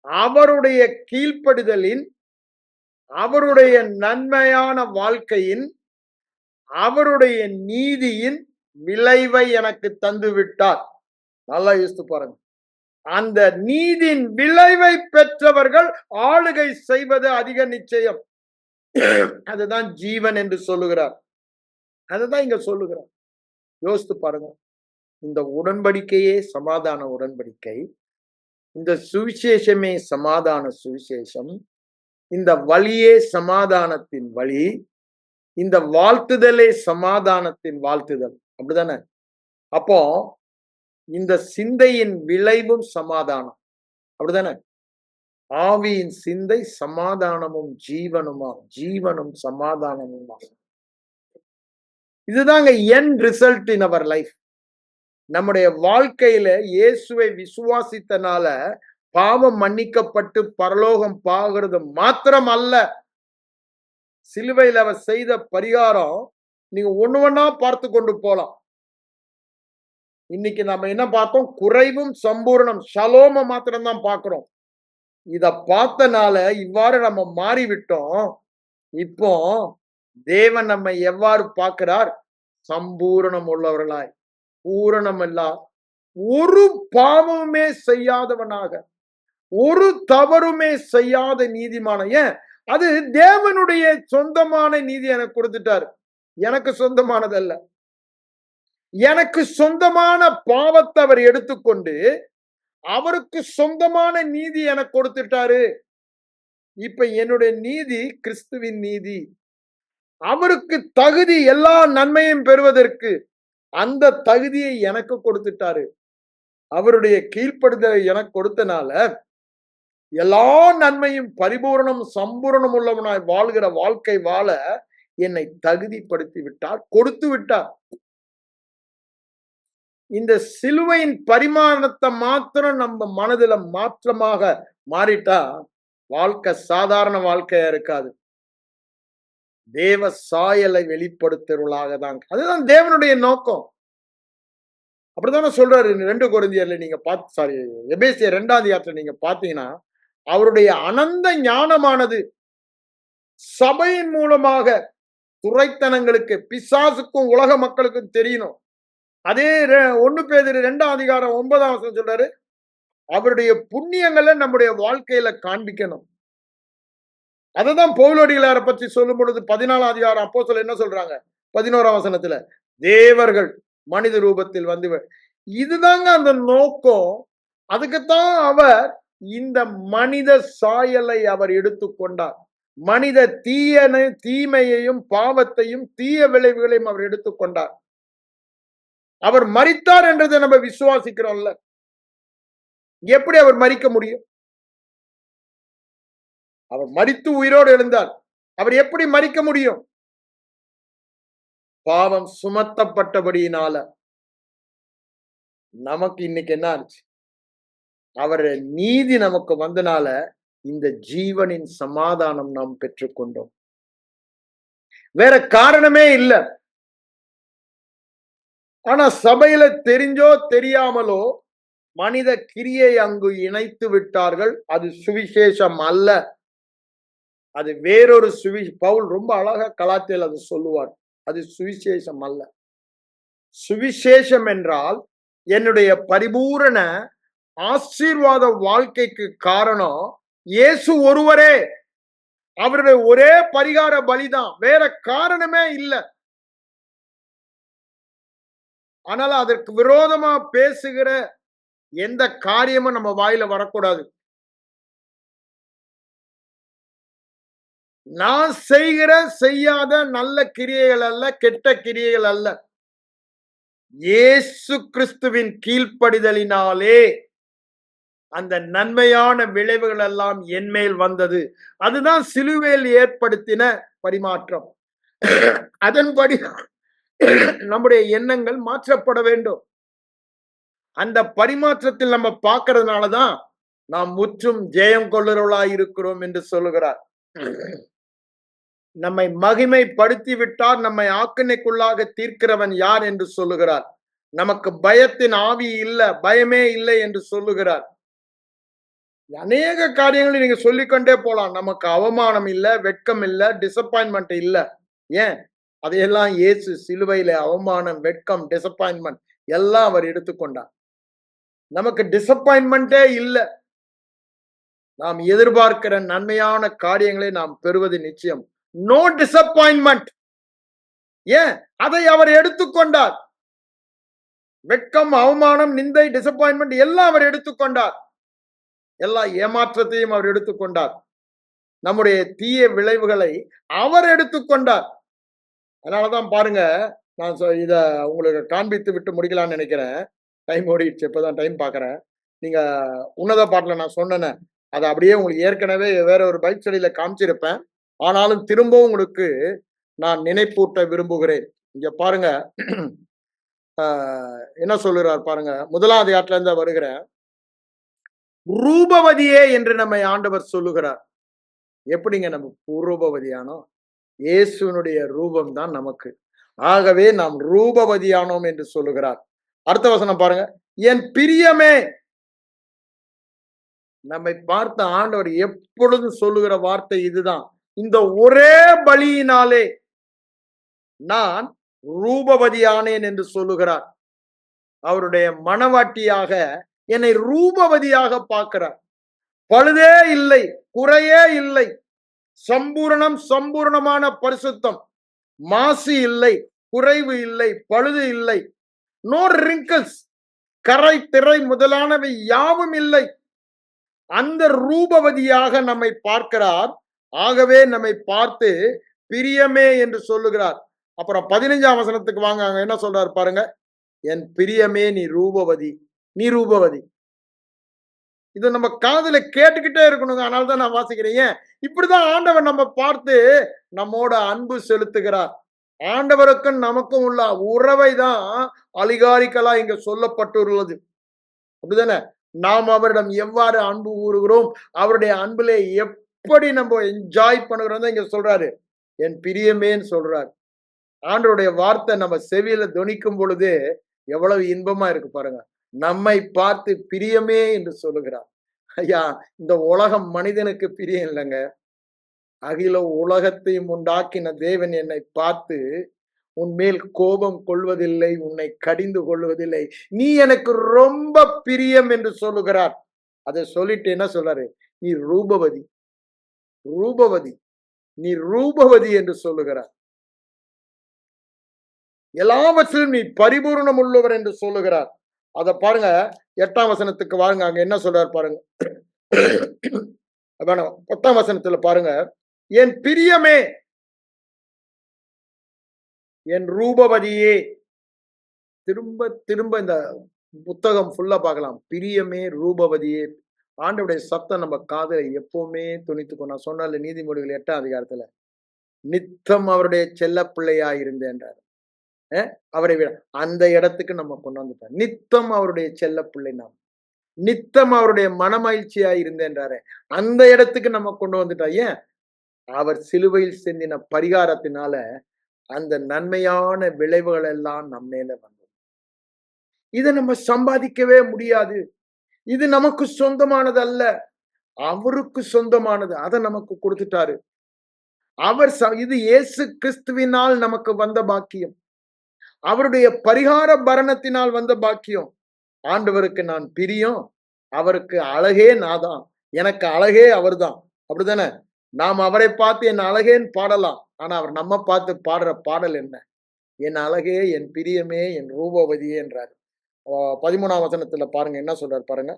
Speaker 1: அவருடைய கீழ்ப்படிதலின், அவருடைய நன்மையான வாழ்க்கையின், அவருடைய நீதியின் விளைவை எனக்கு தந்து விட்டார். நல்லா யோசித்து பாருங்க. அந்த நீதியின் விளைவை பெற்றவர்கள் ஆளுகை செய்வது அதிக நிச்சயம். அதுதான் ஜீவன் என்று சொல்லுகிறார். அதுதான் இங்க சொல்லுகிறார். யோசித்து பாருங்க. இந்த உடன்படிக்கையே சமாதான உடன்படிக்கை. இந்த சுவிசேஷமே சமாதான சுவிசேஷம். இந்த வழியே சமாதானத்தின் வழி. இந்த வாழ்த்துதலே சமாதானத்தின் வாழ்த்துதல். அப்படிதானே? அப்போ இந்த சிந்தையின் விளைவும் சமாதானம். அப்படிதானே? ஆவியின் சிந்தை சமாதானமும் ஜீவனுமா, ஜீவனும் சமாதானமுமா. இதுதாங்க என் ரிசல்ட் இன் அவர் லைஃப். நம்முடைய வாழ்க்கையில இயேசுவை விசுவாசித்தனால பாவம் மன்னிக்கப்பட்டு பரலோகம் பாகிறது மாத்திரம் அல்ல, சிலுவையில் அவர் செய்த பரிகாரம் நீங்க ஒண்ணு ஒண்ணா பார்த்து கொண்டு போலாம். இன்னைக்கு நம்ம என்ன பார்த்தோம்? குறைவும் சம்பூர்ணம், ஷலோம மாத்திரம் தான் பார்க்கிறோம். இத பார்த்தனால இவ்வாறு நம்ம மாறிவிட்டோம். இப்போ தேவன் நம்மை எவ்வாறு பார்க்கிறார்? சம்பூரணம் உள்ளவர்களாய், பூரணம் இல்லா, ஒரு பாவமே செய்யாதவனாக, ஒரு தவறுமே செய்யாத நீதிமான. ஏன்? அது தேவனுடைய சொந்தமான நீதி எனக்கு கொடுத்துட்டார். எனக்கு சொந்தமானதல்ல. எனக்கு சொந்தமான பாவத்தை அவர் எடுத்துக்கொண்டு அவருக்கு சொந்தமான நீதி எனக்கு கொடுத்துட்டாரு. இப்ப என்னுடைய நீதி கிறிஸ்துவின் நீதி. அவருக்கு தகுதி எல்லா நன்மையும் பெறுவதற்கு அந்த தகுதியை எனக்கு கொடுத்துட்டாரு. அவருடைய கீழ்ப்படுதலை எனக்கு கொடுத்தனால எல்லா நன்மையும் பரிபூரணம் சம்பூரணம் உள்ளவனாய் வாழ்கிற வாழ்க்கை வாழ என்னை தகுதிப்படுத்தி விட்டார், கொடுத்து விட்டார். இந்த சிலுவையின் பரிமாணத்தை மாத்திரம் நம்ம மனதில மாற்றமாக மாறிட்டா வாழ்க்கை சாதாரண வாழ்க்கையா இருக்காது. தேவ சாயலை வெளிப்படுத்துவதாக தான். அதுதான் தேவனுடைய நோக்கம். அப்படித்தானே சொல்றாரு 2 கொரிந்தியர்ல நீங்க எபேசியர் 2ஆம் அதிகாரத்துல நீங்க பாத்தீங்கன்னா, அவருடைய அனந்த ஞானமானது சபையின் மூலமாக துரைத்தனங்களுக்கு, பிசாசுக்கும் உலக மக்களுக்கும் தெரியணும். அதே 1 பேதுரு 2ஆம் அதிகாரம் 9ஆம் வசனம் சொல்றாரு, அவருடைய புண்ணியங்களை நம்முடைய வாழ்க்கையில காண்பிக்கணும். அததான் பவுலடிகளாரை பற்றி சொல்லும் பொழுது 14ஆம் அதிகாரம் அப்போஸ்தலர் என்ன சொல்றாங்க? 11ஆம் வசனத்துல, தேவர்கள் மனித ரூபத்தில் வந்து, இதுதாங்க அந்த நோக்கம். அதுக்குத்தான் அவர் இந்த மனித சாயலை அவர் எடுத்துக்கொண்டார். மனித தீமையையும் பாவத்தையும் தீய விளைவுகளையும் அவர் எடுத்துக்கொண்டார். அவர் மரித்தார் என்றதை நம்ம விசுவாசிக்கிறோம்ல. எப்படி அவர் மரிக்க முடியும்? அவர் மரித்து உயிரோடு எழுந்தார். அவர் எப்படி மரிக்க முடியும்? பாவம் சுமத்தப்பட்டபடியினால. நமக்கு இன்னைக்கு என்ன ஆச்சு? அவருடைய நீதி நமக்கு வந்தனால இந்த ஜீவனின் சமாதானம் நாம் பெற்றுக்கொண்டோம். வேற காரணமே இல்ல. ஆனா சபையில தெரிஞ்சோ தெரியாமலோ மனித கிரியை அங்கு இணைத்து விட்டார்கள். அது சுவிசேஷம் அல்ல. அது வேறொரு பவுல் ரொம்ப அழகா கலாத்தியில் அது சொல்லுவார். அது சுவிசேஷம் அல்ல. சுவிசேஷம் என்றால் என்னுடைய பரிபூரண ஆசீர்வாத வாழ்க்கைக்கு காரணம் இயேசு ஒருவரே. அவருடைய ஒரே பரிகார பலிதான், வேற காரணமே இல்லை. ஆனால் அதற்கு விரோதமா பேசுகிற எந்த காரியமும் நம்ம வாயில வரக்கூடாது. நான் செய்யாத நல்ல கிரியைகள் அல்ல, கெட்ட கிரியைகள் அல்ல. இயேசு கிறிஸ்துவின் கீழ்ப்படிதலினாலே அந்த நன்மையான விளைவுகள் எல்லாம் என்மேல் வந்தது. அதுதான் சிலுவையில் ஏற்படுத்தின பரிமாற்றம். அதன்படி நம்முடைய எண்ணங்கள் மாற்றப்பட வேண்டும். அந்த பரிமாற்றத்தில் நம்ம பார்க்கறதுனாலதான் நாம் முற்றும் ஜெயம் கொள்ளுறவர்களாய் இருக்கிறோம் என்று சொல்லுகிறார். நம்மை மகிமைப்படுத்தி விட்டார், நம்மை ஆக்கினைக்குள்ளாக தீர்க்கிறவன் யார் என்று சொல்லுகிறார். நமக்கு பயத்தின் ஆவி இல்ல, பயமே இல்லை என்று சொல்லுகிறார். அநேக காரியங்களை நீங்க சொல்லிக்கொண்டே போலாம். நமக்கு அவமானம் இல்ல, வெட்கம் இல்ல, டிசப்பாயின்மெண்ட் இல்ல. ஏன்? அதையெல்லாம் இயேசு சிலுவையில அவமானம், வெட்கம், டிசப்பாயின்மெண்ட் எல்லாம் அவர் எடுத்துக்கொண்டார். நமக்கு டிசப்பாயின்மெண்டே இல்ல. நாம் எதிர்பார்க்கிற நன்மையான காரியங்களை நாம் பெறுவது நிச்சயம். No disappointment. ஏன்? அதை அவர் எடுத்துக்கொண்டார். வெட்கம், அவமானம், நிந்தை, டிசப்பாயின்மெண்ட் எல்லாம் அவர் எடுத்துக்கொண்டார். எல்லா ஏமாற்றத்தையும் அவர் எடுத்துக்கொண்டார். நம்முடைய தீய விளைவுகளை அவர் எடுத்துக்கொண்டார். அதனாலதான் பாருங்க, நான் இத உங்களுக்கு காண்பித்து விட்டு முடிக்கலாம்னு நினைக்கிறேன். டைம் ஓடிடுச்சு. இப்பதான் டைம் பாக்குறேன். நீங்க உன்னத பாட்டுல நான் சொன்னேன், அதை அப்படியே உங்களுக்கு ஏற்கனவே வேற ஒரு பைக் ஸ்டடியில காமிச்சிருப்பேன். ஆனாலும் திரும்பவும் உங்களுக்கு நான் நினைப்பூட்ட விரும்புகிறேன். இங்க பாருங்க, என்ன சொல்லுறார் பாருங்க. 1ஆம் அதிகாரத்துல இருந்து வருகிறேன். ரூபவதியே என்று நம்மை ஆண்டவர் சொல்லுகிறார். எப்படிங்க நம்ம ரூபவதியானோம்? இயேசுனுடைய ரூபம் தான் நமக்கு. ஆகவே நாம் ரூபவதியானோம் என்று சொல்லுகிறார். அடுத்த வசனம் பாருங்க. என் பிரியமே, நம்மை பார்த்த ஆண்டவர் எப்பொழுதும் சொல்லுகிற வார்த்தை இதுதான். இந்த ஒரே பலியினாலே நான் ரூபவதியானேன் என்று சொல்லுகிறார். அவருடைய மனவாட்டியாக என்னை ரூபவதியாக பார்க்கிறார். பழுதே இல்லை, குறையே இல்லை, சம்பூர்ணமான பரிசுத்தம், மாசு இல்லை, குறைவு இல்லை, பழுது இல்லை, நோ ரிங்கிள்ஸ், கரை திரை முதலானவை யாவும் இல்லை. அந்த ரூபவதியாக நம்மை பார்க்கிறார். ஆகவே நம்மை பார்த்து பிரியமே என்று சொல்லுகிறார். அப்புறம் 15ஆம் வசனத்துக்கு வாங்க. அங்க என்ன சொல்றாரு பாருங்க. என் பிரியமே நீ ரூபவதி, நீ ரூபவதி. இதை நம்ம காதுல கேட்டுக்கிட்டே இருக்கணுங்க. அதனாலதான் நான் வாசிக்கிறேன். ஏன்? இப்படிதான் ஆண்டவர் நம்ம பார்த்து நம்மோட அன்பு செலுத்துகிறார். ஆண்டவருக்கும் நமக்கும் உள்ள உறவை தான் அலிகாரிக்கலா இங்க சொல்லப்பட்டுள்ளது. அப்படிதானே? நாம் அவரிடம் எவ்வாறு அன்பு கூறுகிறோம், அவருடைய அன்பிலே எப்படி நம்ம என்ஜாய் பண்ணுகிறோம் இங்க சொல்றாரு. என் பிரியமேன்னு சொல்றாரு. ஆண்டவருடைய வார்த்தை நம்ம செவியில துணிக்கும் பொழுது எவ்வளவு இன்பமா இருக்கு பாருங்க. நம்மை பார்த்து பிரியமே என்று சொல்லுகிறார். ஐயா, இந்த உலகம் மனிதனுக்கு பிரியம் இல்லைங்க. அகில உலகத்தையும் உண்டாக்கின தேவன் என்னை பார்த்து உன்மேல் கோபம் கொள்வதில்லை, உன்னை கடிந்து கொள்வதில்லை, நீ எனக்கு ரொம்ப பிரியம் என்று சொல்லுகிறார். அதை சொல்லிட்டு என்ன சொல்றாரு? நீ ரூபவதி, ரூபவதி, நீ ரூபவதி என்று சொல்லுகிறார். எல்லாவற்றிலும் நீ பரிபூர்ணம் உள்ளவர் என்று சொல்லுகிறார். அத பாருங்க. 8ஆம் வசனத்துக்கு வாருங்க. அங்க என்ன சொல்றாரு பாருங்க. 10ஆம் வசனத்துல பாருங்க. என் பிரியமே, என் ரூபவதியே. திரும்ப திரும்ப இந்த புத்தகம் ஃபுல்லா பார்க்கலாம். பிரியமே, ரூபவதியே. ஆண்டவருடைய சத்தம் நம்ம காதுல எப்பவுமே துணித்துக்கும். நான் சொன்ன நீதிமொழிகள் 8ஆம் அதிகாரத்துல நித்தம் அவருடைய செல்ல பிள்ளையா இருந்தேன்றார். அவரை விட அந்த இடத்துக்கு நம்ம கொண்டு வந்துட்டோம். நித்தம் அவருடைய செல்ல பிள்ளை, நாம் நித்தம் அவருடைய மனமகிழ்ச்சியா இருந்தேன்றாரு. அந்த இடத்துக்கு நம்ம கொண்டு வந்துட்டோம். ஏன்? அவர் சிலுவையில் சிந்தின பரிகாரத்தினால அந்த நன்மையான விளைவுகள் எல்லாம் நம்ம மேல வந்தது. இதை நம்ம சம்பாதிக்கவே முடியாது. இது நமக்கு சொந்தமானது அல்ல, அவருக்கு சொந்தமானது. அதை நமக்கு கொடுத்துட்டாரு அவர். இது இயேசு கிறிஸ்துவினால் நமக்கு வந்த பாக்கியம், அவருடைய பரிகார பரணத்தினால் வந்த பாக்கியம். ஆண்டவருக்கு நான் பிரியம், அவருக்கு அழகே நாதான், எனக்கு அழகே அவர்தான். அப்படித்தானே? நாம் அவரை பார்த்து என் அழகேன்னு பாடலாம். ஆனா அவர் நம்ம பார்த்து பாடுற பாடல் என்ன? என் அழகே, என் பிரியமே, என் ரூபவதியே என்றார். 13ஆம் வசனத்துல பாருங்க என்ன சொல்றாரு பாருங்க.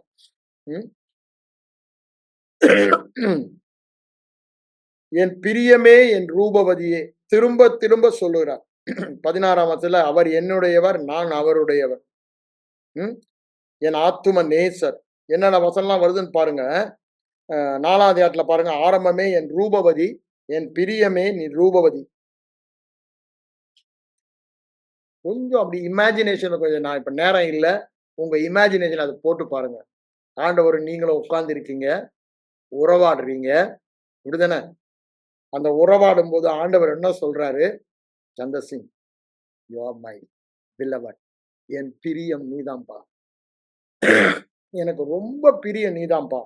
Speaker 1: என் பிரியமே, என் ரூபவதியே. திரும்ப திரும்ப சொல்லுகிறார். 16ஆம் வசனத்துல அவர் என்னுடையவர், நான் அவருடையவர். என் ஆத்தும நேசர். என்னென்ன வசனம்லாம் வருதுன்னு பாருங்க. 4ஆம் அதிகாரத்துல பாருங்க, ஆரம்பமே என் ரூபவதி, என் பிரியமே நீ ரூபவதி. கொஞ்சம் அப்படி இமேஜினேஷன் கொஞ்சம், நான் இப்ப நேரம் இல்ல. உங்க இமேஜினேஷன் அதை போட்டு பாருங்க. ஆண்டவர் நீங்களும் உட்கார்ந்து இருக்கீங்க, உறவாடுறீங்க, இப்படிதானே? அந்த உறவாடும் போது ஆண்டவர் என்ன சொல்றாரு? சந்தசிங், யூ ஆர் மை பிலவட். என் பிரியம் நீதான்பா. எனக்கு ரொம்ப பிரியம் நீதான்பா.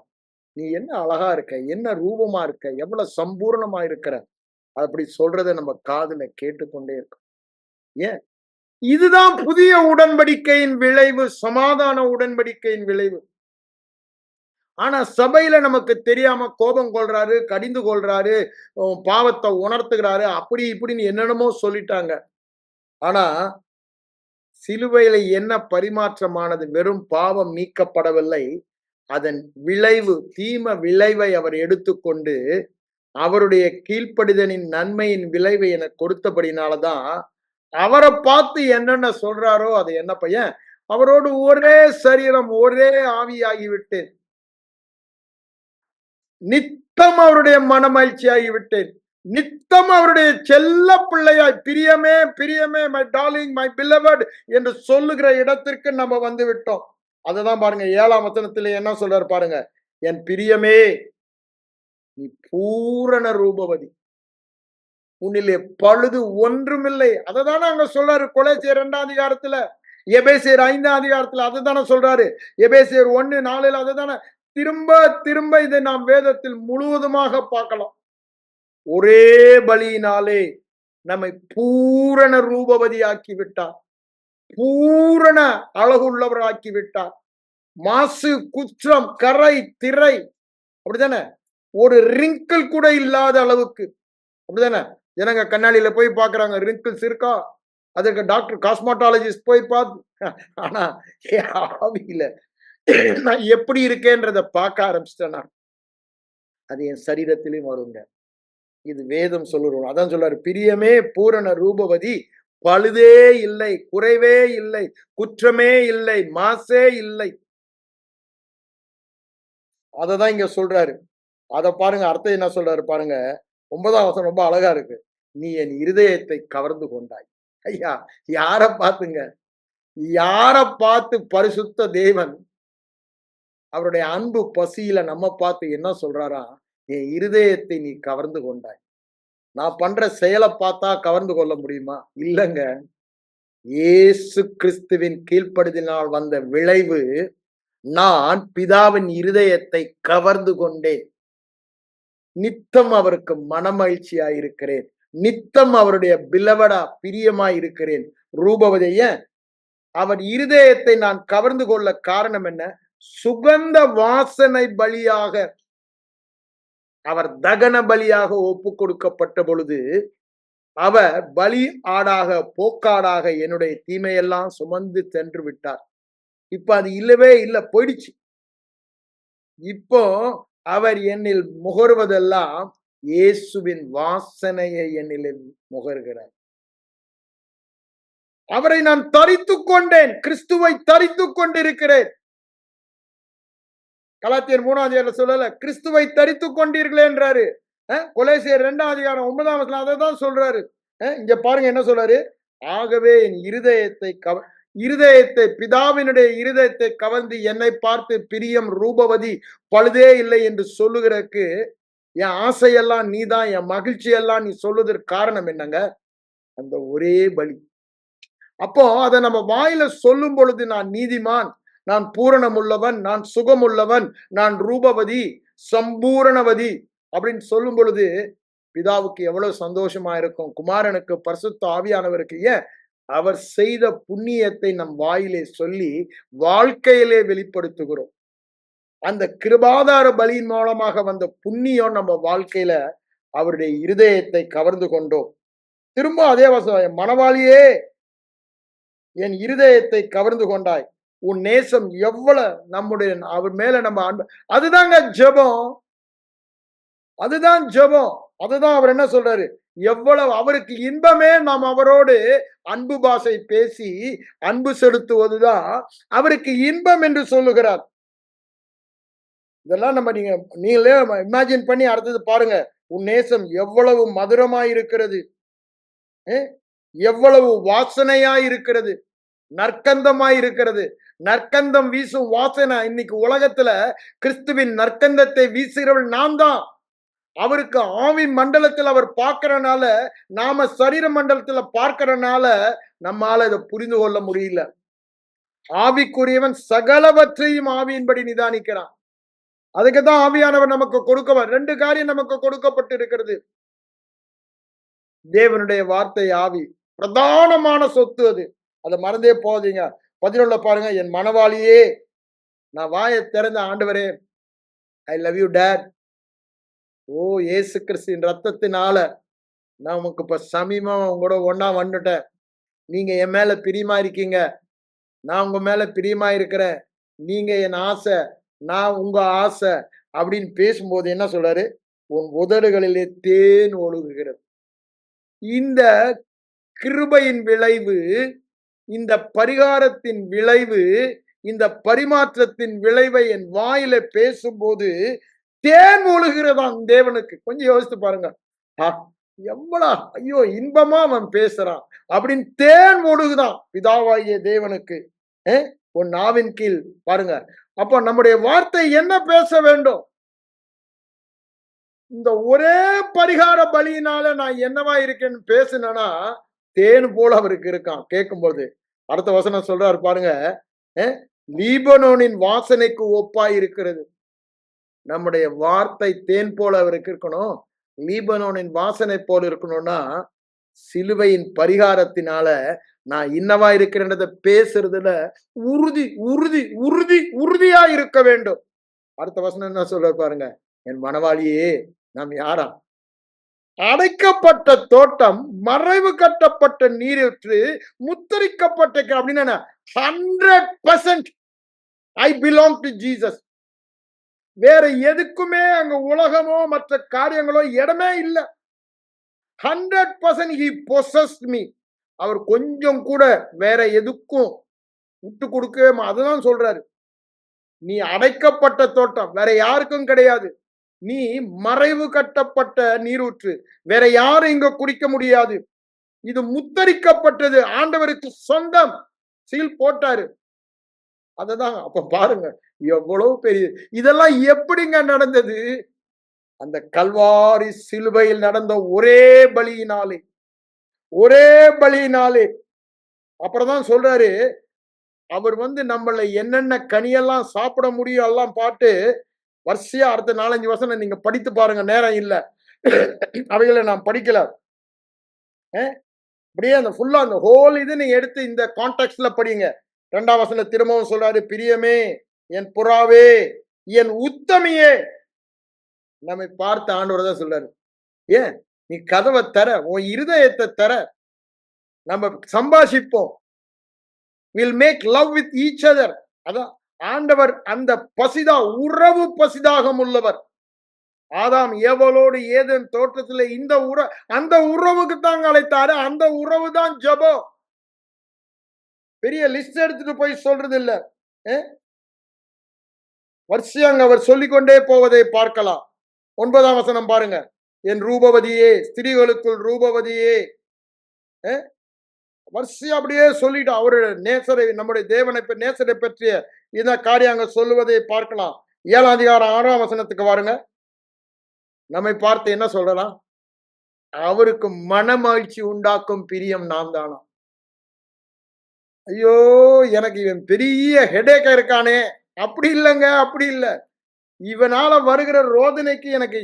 Speaker 1: நீ என்ன அழகா இருக்க, என்ன ரூபமா இருக்க, எவ்வளவு சம்பூர்ணமா இருக்கிற. அப்படி சொல்றதை நம்ம காதுல கேட்டுக்கொண்டே இருக்கோம். ஏன்? இதுதான் புதிய உடன்படிக்கையின் விளைவு, சமாதான உடன்படிக்கையின் விளைவு. ஆனா சபையில நமக்கு தெரியாம கோபம் கொள்றாரு, கடிந்து கொள்றாரு, பாவத்தை உணர்த்துகிறாரு, அப்படி இப்படின்னு என்னென்னமோ சொல்லிட்டாங்க. ஆனா சிலுவையில என்ன பரிமாற்றமானது? வெறும் பாவம் நீக்கப்படவில்லை, அதன் விளைவு, தீம விளைவை அவர் எடுத்துக்கொண்டு அவருடைய கீழ்ப்படிதலின் நன்மையின் விளைவை எனக்கு கொடுத்தபடினாலதான் அவரை பார்த்து என்னென்ன சொல்றாரோ அது என்ன பையன், அவரோடு ஒரே சரீரம், ஒரே ஆவியாகிவிட்டேன், நித்தம் அவருடைய மனமகிழ்ச்சியாகிவிட்டேன், நித்தம் அவருடைய செல்ல பிள்ளையாய், பிரியமே பிரியமே, மை டார்லிங், மை பிலவட் என்று சொல்லுகிற இடத்திற்கு நம்ம வந்து விட்டோம். அததான் பாருங்க 7ஆம் வசனத்திலே என்ன சொல்றாரு பாருங்க, என் பிரியமே நீ பூரண ரூபவதி, உன்னிலே பழுது ஒன்றுமில்லை. அததானே அங்க சொல்றாரு கொலோசியர் 2ஆம் அதிகாரத்துல, எபேசியர் 5ஆம் அதிகாரத்துல அததானே சொல்றாரு, எபேசியர் 1:4 அததானே. திரும்ப திரும்ப இதை நாம் வேதத்தில் முழுவதுமாக பார்க்கலாம். ஒரே பலியினாலே நம்மை பூரண ரூபவதி ஆக்கி விட்டார், பூரண அழகுள்ளவர் ஆக்கி விட்டார். மாசு, குற்றம், கரை, திரை, அப்படித்தானே, ஒரு ரிங்கிள் கூட இல்லாத அளவுக்கு, அப்படிதானே. ஜனங்க கண்ணாடியில போய் பாக்குறாங்க, ரிங்கிள்ஸ் இருக்கா, அதற்கு டாக்டர் காஸ்மெட்டாலஜிஸ்ட் போய் பார்த்து, ஆனா ஆவியில நான் எப்படி இருக்கேன்றத பார்க்க ஆரம்பிச்சிட்டேன்னா அது என் சரீரத்திலையும் வருங்க. இது வேதம் சொல்லுறோம். அதான் சொல்றாரு, பிரியமே பூரண ரூபவதி, பழுதே இல்லை, குறைவே இல்லை, குற்றமே இல்லை, மாசே இல்லை. அததான் இங்க சொல்றாரு. அத பாருங்க, அர்த்தம் என்ன சொல்றாரு பாருங்க. 9ஆம் வசனம் ரொம்ப அழகா இருக்கு. நீ என் இருதயத்தை கவர்ந்து கொண்டாய். ஐயா, யார பார்த்துங்க, யார பார்த்து பரிசுத்த தேவன் அவருடைய அன்பு பசியில நம்ம பார்த்து என்ன சொல்றாரா, என் இருதயத்தை நீ கவர்ந்து கொண்டாய். நான் பண்ற செயலை பார்த்தா கவர்ந்து கொள்ள முடியுமா? இல்லங்க. இயேசு கிறிஸ்துவின் கீழ்ப்படுதலினால் வந்த விளைவு, நான் பிதாவின் இருதயத்தை கவர்ந்து கொண்டேன். நித்தம் அவருக்கு மனமகிழ்ச்சியாயிருக்கிறேன், நித்தம் அவருடைய பிலவடா பிரியமாயிருக்கிறேன். ரூபவதிய அவர் இருதயத்தை நான் கவர்ந்து கொள்ள காரணம் என்ன? சுகந்த வாசனை பலியாக அவர் தகன பலியாக ஒப்பு கொடுக்கப்பட்ட பொழுது அவர் பலி ஆடாக, போக்காடாக என்னுடைய தீமையெல்லாம் சுமந்து சென்று விட்டார். இப்ப அது இல்லவே இல்லை, போயிடுச்சு. இப்போ அவர் என்னில் முகர்வதெல்லாம் இயேசுவின் வாசனையை என்னில் முகர்கிறார். அவரை நான் தரித்துக் கொண்டேன், கிறிஸ்துவை தரித்துக் கொண்டிருக்கிறேன். கலாத்தியர் 3ஆம் அதிகாரம் சொல்லல, கிறிஸ்துவை தரித்துக் கொண்டீர்களே என்றாரு. கொலோசியர் 2ஆம் அதிகாரம் 9ஆம் வசனம் அதை தான் சொல்றாரு. இங்க பாருங்க என்ன சொல்றாரு, ஆகவே என் இருதயத்தை பிதாவினுடைய இருதயத்தை கவர்ந்து என்னை பார்த்து பிரியம் ரூபவதி பழுதே இல்லை என்று சொல்லுகிறதுக்கு என் ஆசையெல்லாம் நீதான், என் மகிழ்ச்சி எல்லாம் நீ சொல்லுவதற்கு காரணம் என்னங்க? அந்த ஒரே பலி. அப்போ அதை நம்ம வாயில சொல்லும் பொழுது, நான் நீதிமான், நான் பூரணம் உள்ளவன், நான் சுகம் உள்ளவன், நான் ரூபவதி, சம்பூரணவதி அப்படின்னு சொல்லும் பொழுது பிதாவுக்கு எவ்வளவு சந்தோஷமா இருக்கும். குமாரனுக்கு, பரிசுத்த ஆவியானவருக்கு, ஏன் அவர் செய்த புண்ணியத்தை நம் வாயிலே சொல்லி வாழ்க்கையிலே வெளிப்படுத்துகிறோம். அந்த கிருபாதார பலியின் மூலமாக வந்த புண்ணியம் நம்ம வாழ்க்கையில அவருடைய இருதயத்தை கவர்ந்து கொண்டோம். திரும்ப அதே வசனம், மணவாளியே என் இருதயத்தை கவர்ந்து கொண்டாய், உன் நேசம் எவ்வளவு நம்முடைய அவர் மேல நம்ம அன்பு. அதுதாங்க ஜெபம், அதுதான் ஜெபம். அதுதான் அவர் என்ன சொல்றாரு, எவ்வளவு அவருக்கு இன்பமே நாம் அவரோடு அன்பு பாஷை பேசி அன்பு செலுத்துவதுதான் அவருக்கு இன்பம் என்று சொல்லுகிறார். இதெல்லாம் நீங்களே இமேஜின் பண்ணி அடுத்தது பாருங்க. உன் நேசம் எவ்வளவு மதுரமாய் இருக்கிறது, எவ்வளவு வாசனையாய் இருக்கிறது, நற்கந்தமாய் இருக்கிறது. நற்கந்தம் வீசும் வாசனை. இன்னைக்கு உலகத்துல கிறிஸ்துவின் நற்கந்தத்தை வீசுகிறவள் நாம் தான். அவருக்கு ஆவி மண்டலத்தில் அவர் பார்க்கறனால, நாம சரீர மண்டலத்துல பார்க்கறனால நம்மால இதை புரிந்து கொள்ள முடியல. ஆவிக்குரியவன் சகலவற்றையும் ஆவியின்படி நிதானிக்கிறான். அதுக்குதான் ஆவியானவர் நமக்கு கொடுக்கவர். 2 காரியம் நமக்கு கொடுக்கப்பட்டு இருக்கிறது. தேவனுடைய வார்த்தை ஆவி பிரதானமான சொத்து. அதை மறந்தே போதீங்க. 11 பாருங்க. என் மனவாளியே, நான் வாயை திறந்த ஆண்டவரே, ஐ லவ் யூ டேட். ஓ இயேசு கிறிஸ்துவின் ரத்தத்தினால நான் உனக்கு இப்ப சமீபமா உங்களோட ஒன்னா வந்துட்டேன். நீங்க என் மேல பிரியமா இருக்கீங்க, நான் உங்க மேல பிரியமா இருக்கிறேன். நீங்க என் ஆசை, நான் உங்க ஆசை அப்படின்னு பேசும்போது என்ன சொல்றாரு? உன் உதடுகளிலே தேன் ஒழுகுகிறது. இந்த கிருபையின் விளைவு, இந்த பரிகாரத்தின் விளைவு, இந்த பரிமாற்றத்தின் விளைவை என் வாயில பேசும்போது தேன் ஒழுகிறதான் தேவனுக்கு. கொஞ்சம் யோசித்து பாருங்க. எவ்வளவு ஐயோ இன்பமா அவன் பேசுறான் அப்படின்னு தேன் ஒழுகுதான் பிதாவாகிய தேவனுக்கு. உன் நாவின் கீழ் பாருங்க. அப்ப நம்முடைய வார்த்தை என்ன பேச வேண்டும்? இந்த ஒரே பரிகார பலியினால நான் என்னவா இருக்கேன்னு பேசுனா தேன் போல அவருக்கு இருக்கான். கேட்கும்போது அடுத்த வசனம் சொல்றாரு பாருங்க. லீபனோனின் வாசனைக்கு ஒப்பாய் இருக்கிறது. நம்முடைய வார்த்தை தேன் போல அவருக்கு இருக்கணும். லீபனோனின் வாசனை போல இருக்கணும்னா சிலுவையின் பரிகாரத்தினால நான் இன்னவா இருக்கிறேன்றத பேசுறதுல உறுதி உறுதி உறுதி உறுதியா இருக்க வேண்டும். அடுத்த வசனம் என்ன சொல்ற பாருங்க. என் மனவாளியே, நாம் யாரா? அடைக்கப்பட்ட தோட்டம், மறைவு கட்டப்பட்ட நீரூற்று, முத்தரிக்கப்பட்ட அப்படின்னா 100% ஐ பிலாங் டு ஜீசஸ். வேற எதுக்குமே அங்க உலகமோ மற்ற காரியங்களோ இடமே இல்லை. 100% he possessed me. அவர் கொஞ்சம் கூட வேற எதுக்கும் விட்டு கொடுக்கவே. அதுதான் சொல்றாரு. நீ அடைக்கப்பட்ட தோட்டம், வேற யாருக்கும் கிடையாது. நீ மறைவு கட்டப்பட்ட நீரூற்று, வேற யாரும் இங்க குடிக்க முடியாது. இது முத்தரிக்கப்பட்டது, ஆண்டவருக்கு சொந்தம், சீல் போட்டாரு. அததான் அப்ப பாருங்க எவ்வளவு பெரிய. இதெல்லாம் எப்படிங்க நடந்தது? அந்த கல்வாரி சிலுவையில் நடந்த ஒரே பலியினாலே, ஒரே பலியினாலே. அப்புறம்தான் சொல்றாரு, அவர் நம்மள என்னென்ன கனியெல்லாம் சாப்பிட முடியும் எல்லாம் பாட்டு வரிசையா அடுத்த 4-5 வசனம் நீங்க படித்து பாருங்க. நேரம் இல்ல, அவைகளை நான் படிக்கல. அப்படியே அந்த ஃபுல்லா அந்த ஹோல் இது நீங்க எடுத்து இந்த கான்டெக்ட்ல படிங்க. 2ஆம் வசனம் திரும்பவும் சொல்றாரு, பிரியமே, என் புறாவே, என் உத்தமியே. நம்மை பார்த்த ஆண்டவர் தான் சொல்றாரு, ஏன் நீ கதவை தர, உன் இருதயத்தை தர, நம்ம சம்பாஷிப்போம். Will make love with each other. அதான் ஆண்டவர் அந்த பசிதா, உறவு பசிதாகம் உள்ளவர். ஆதாம் ஏவலோடு ஏதேன் தோட்டத்தில் இந்த அந்த உறவுக்கு தாங்க அழைத்தாரு. அந்த உறவு தான் ஜெபம். பெரிய லிஸ்ட் எடுத்துட்டு போய் சொல்றது இல்ல. வரிசையாங்க அவர் சொல்லிக்கொண்டே போவதை பார்க்கலாம். 9ஆம் வசனம் பாருங்க. என் ரூபவதியே, ஸ்திரீகளுக்குள் ரூபவதியே. வரிசையா அப்படியே சொல்லிட்டு அவருடைய நேசரை, நம்முடைய தேவனை நேசரை பற்றிய இந்த காரியங்க சொல்லுவதை பார்க்கலாம். 7ஆம் அதிகாரம் 6ஆம் வசனத்துக்கு வாருங்க. நம்மை பார்த்து என்ன சொல்லலாம்? அவருக்கு மனமகிழ்ச்சி உண்டாக்கும் பிரியம் நாம் தானா? ஐயோ எனக்கு இவன் பெரிய ஹெடேக்கா இருக்கானே. அப்படி இல்லைங்க, அப்படி இல்லை. இவனால வருகிற ரோதனைக்கு எனக்கு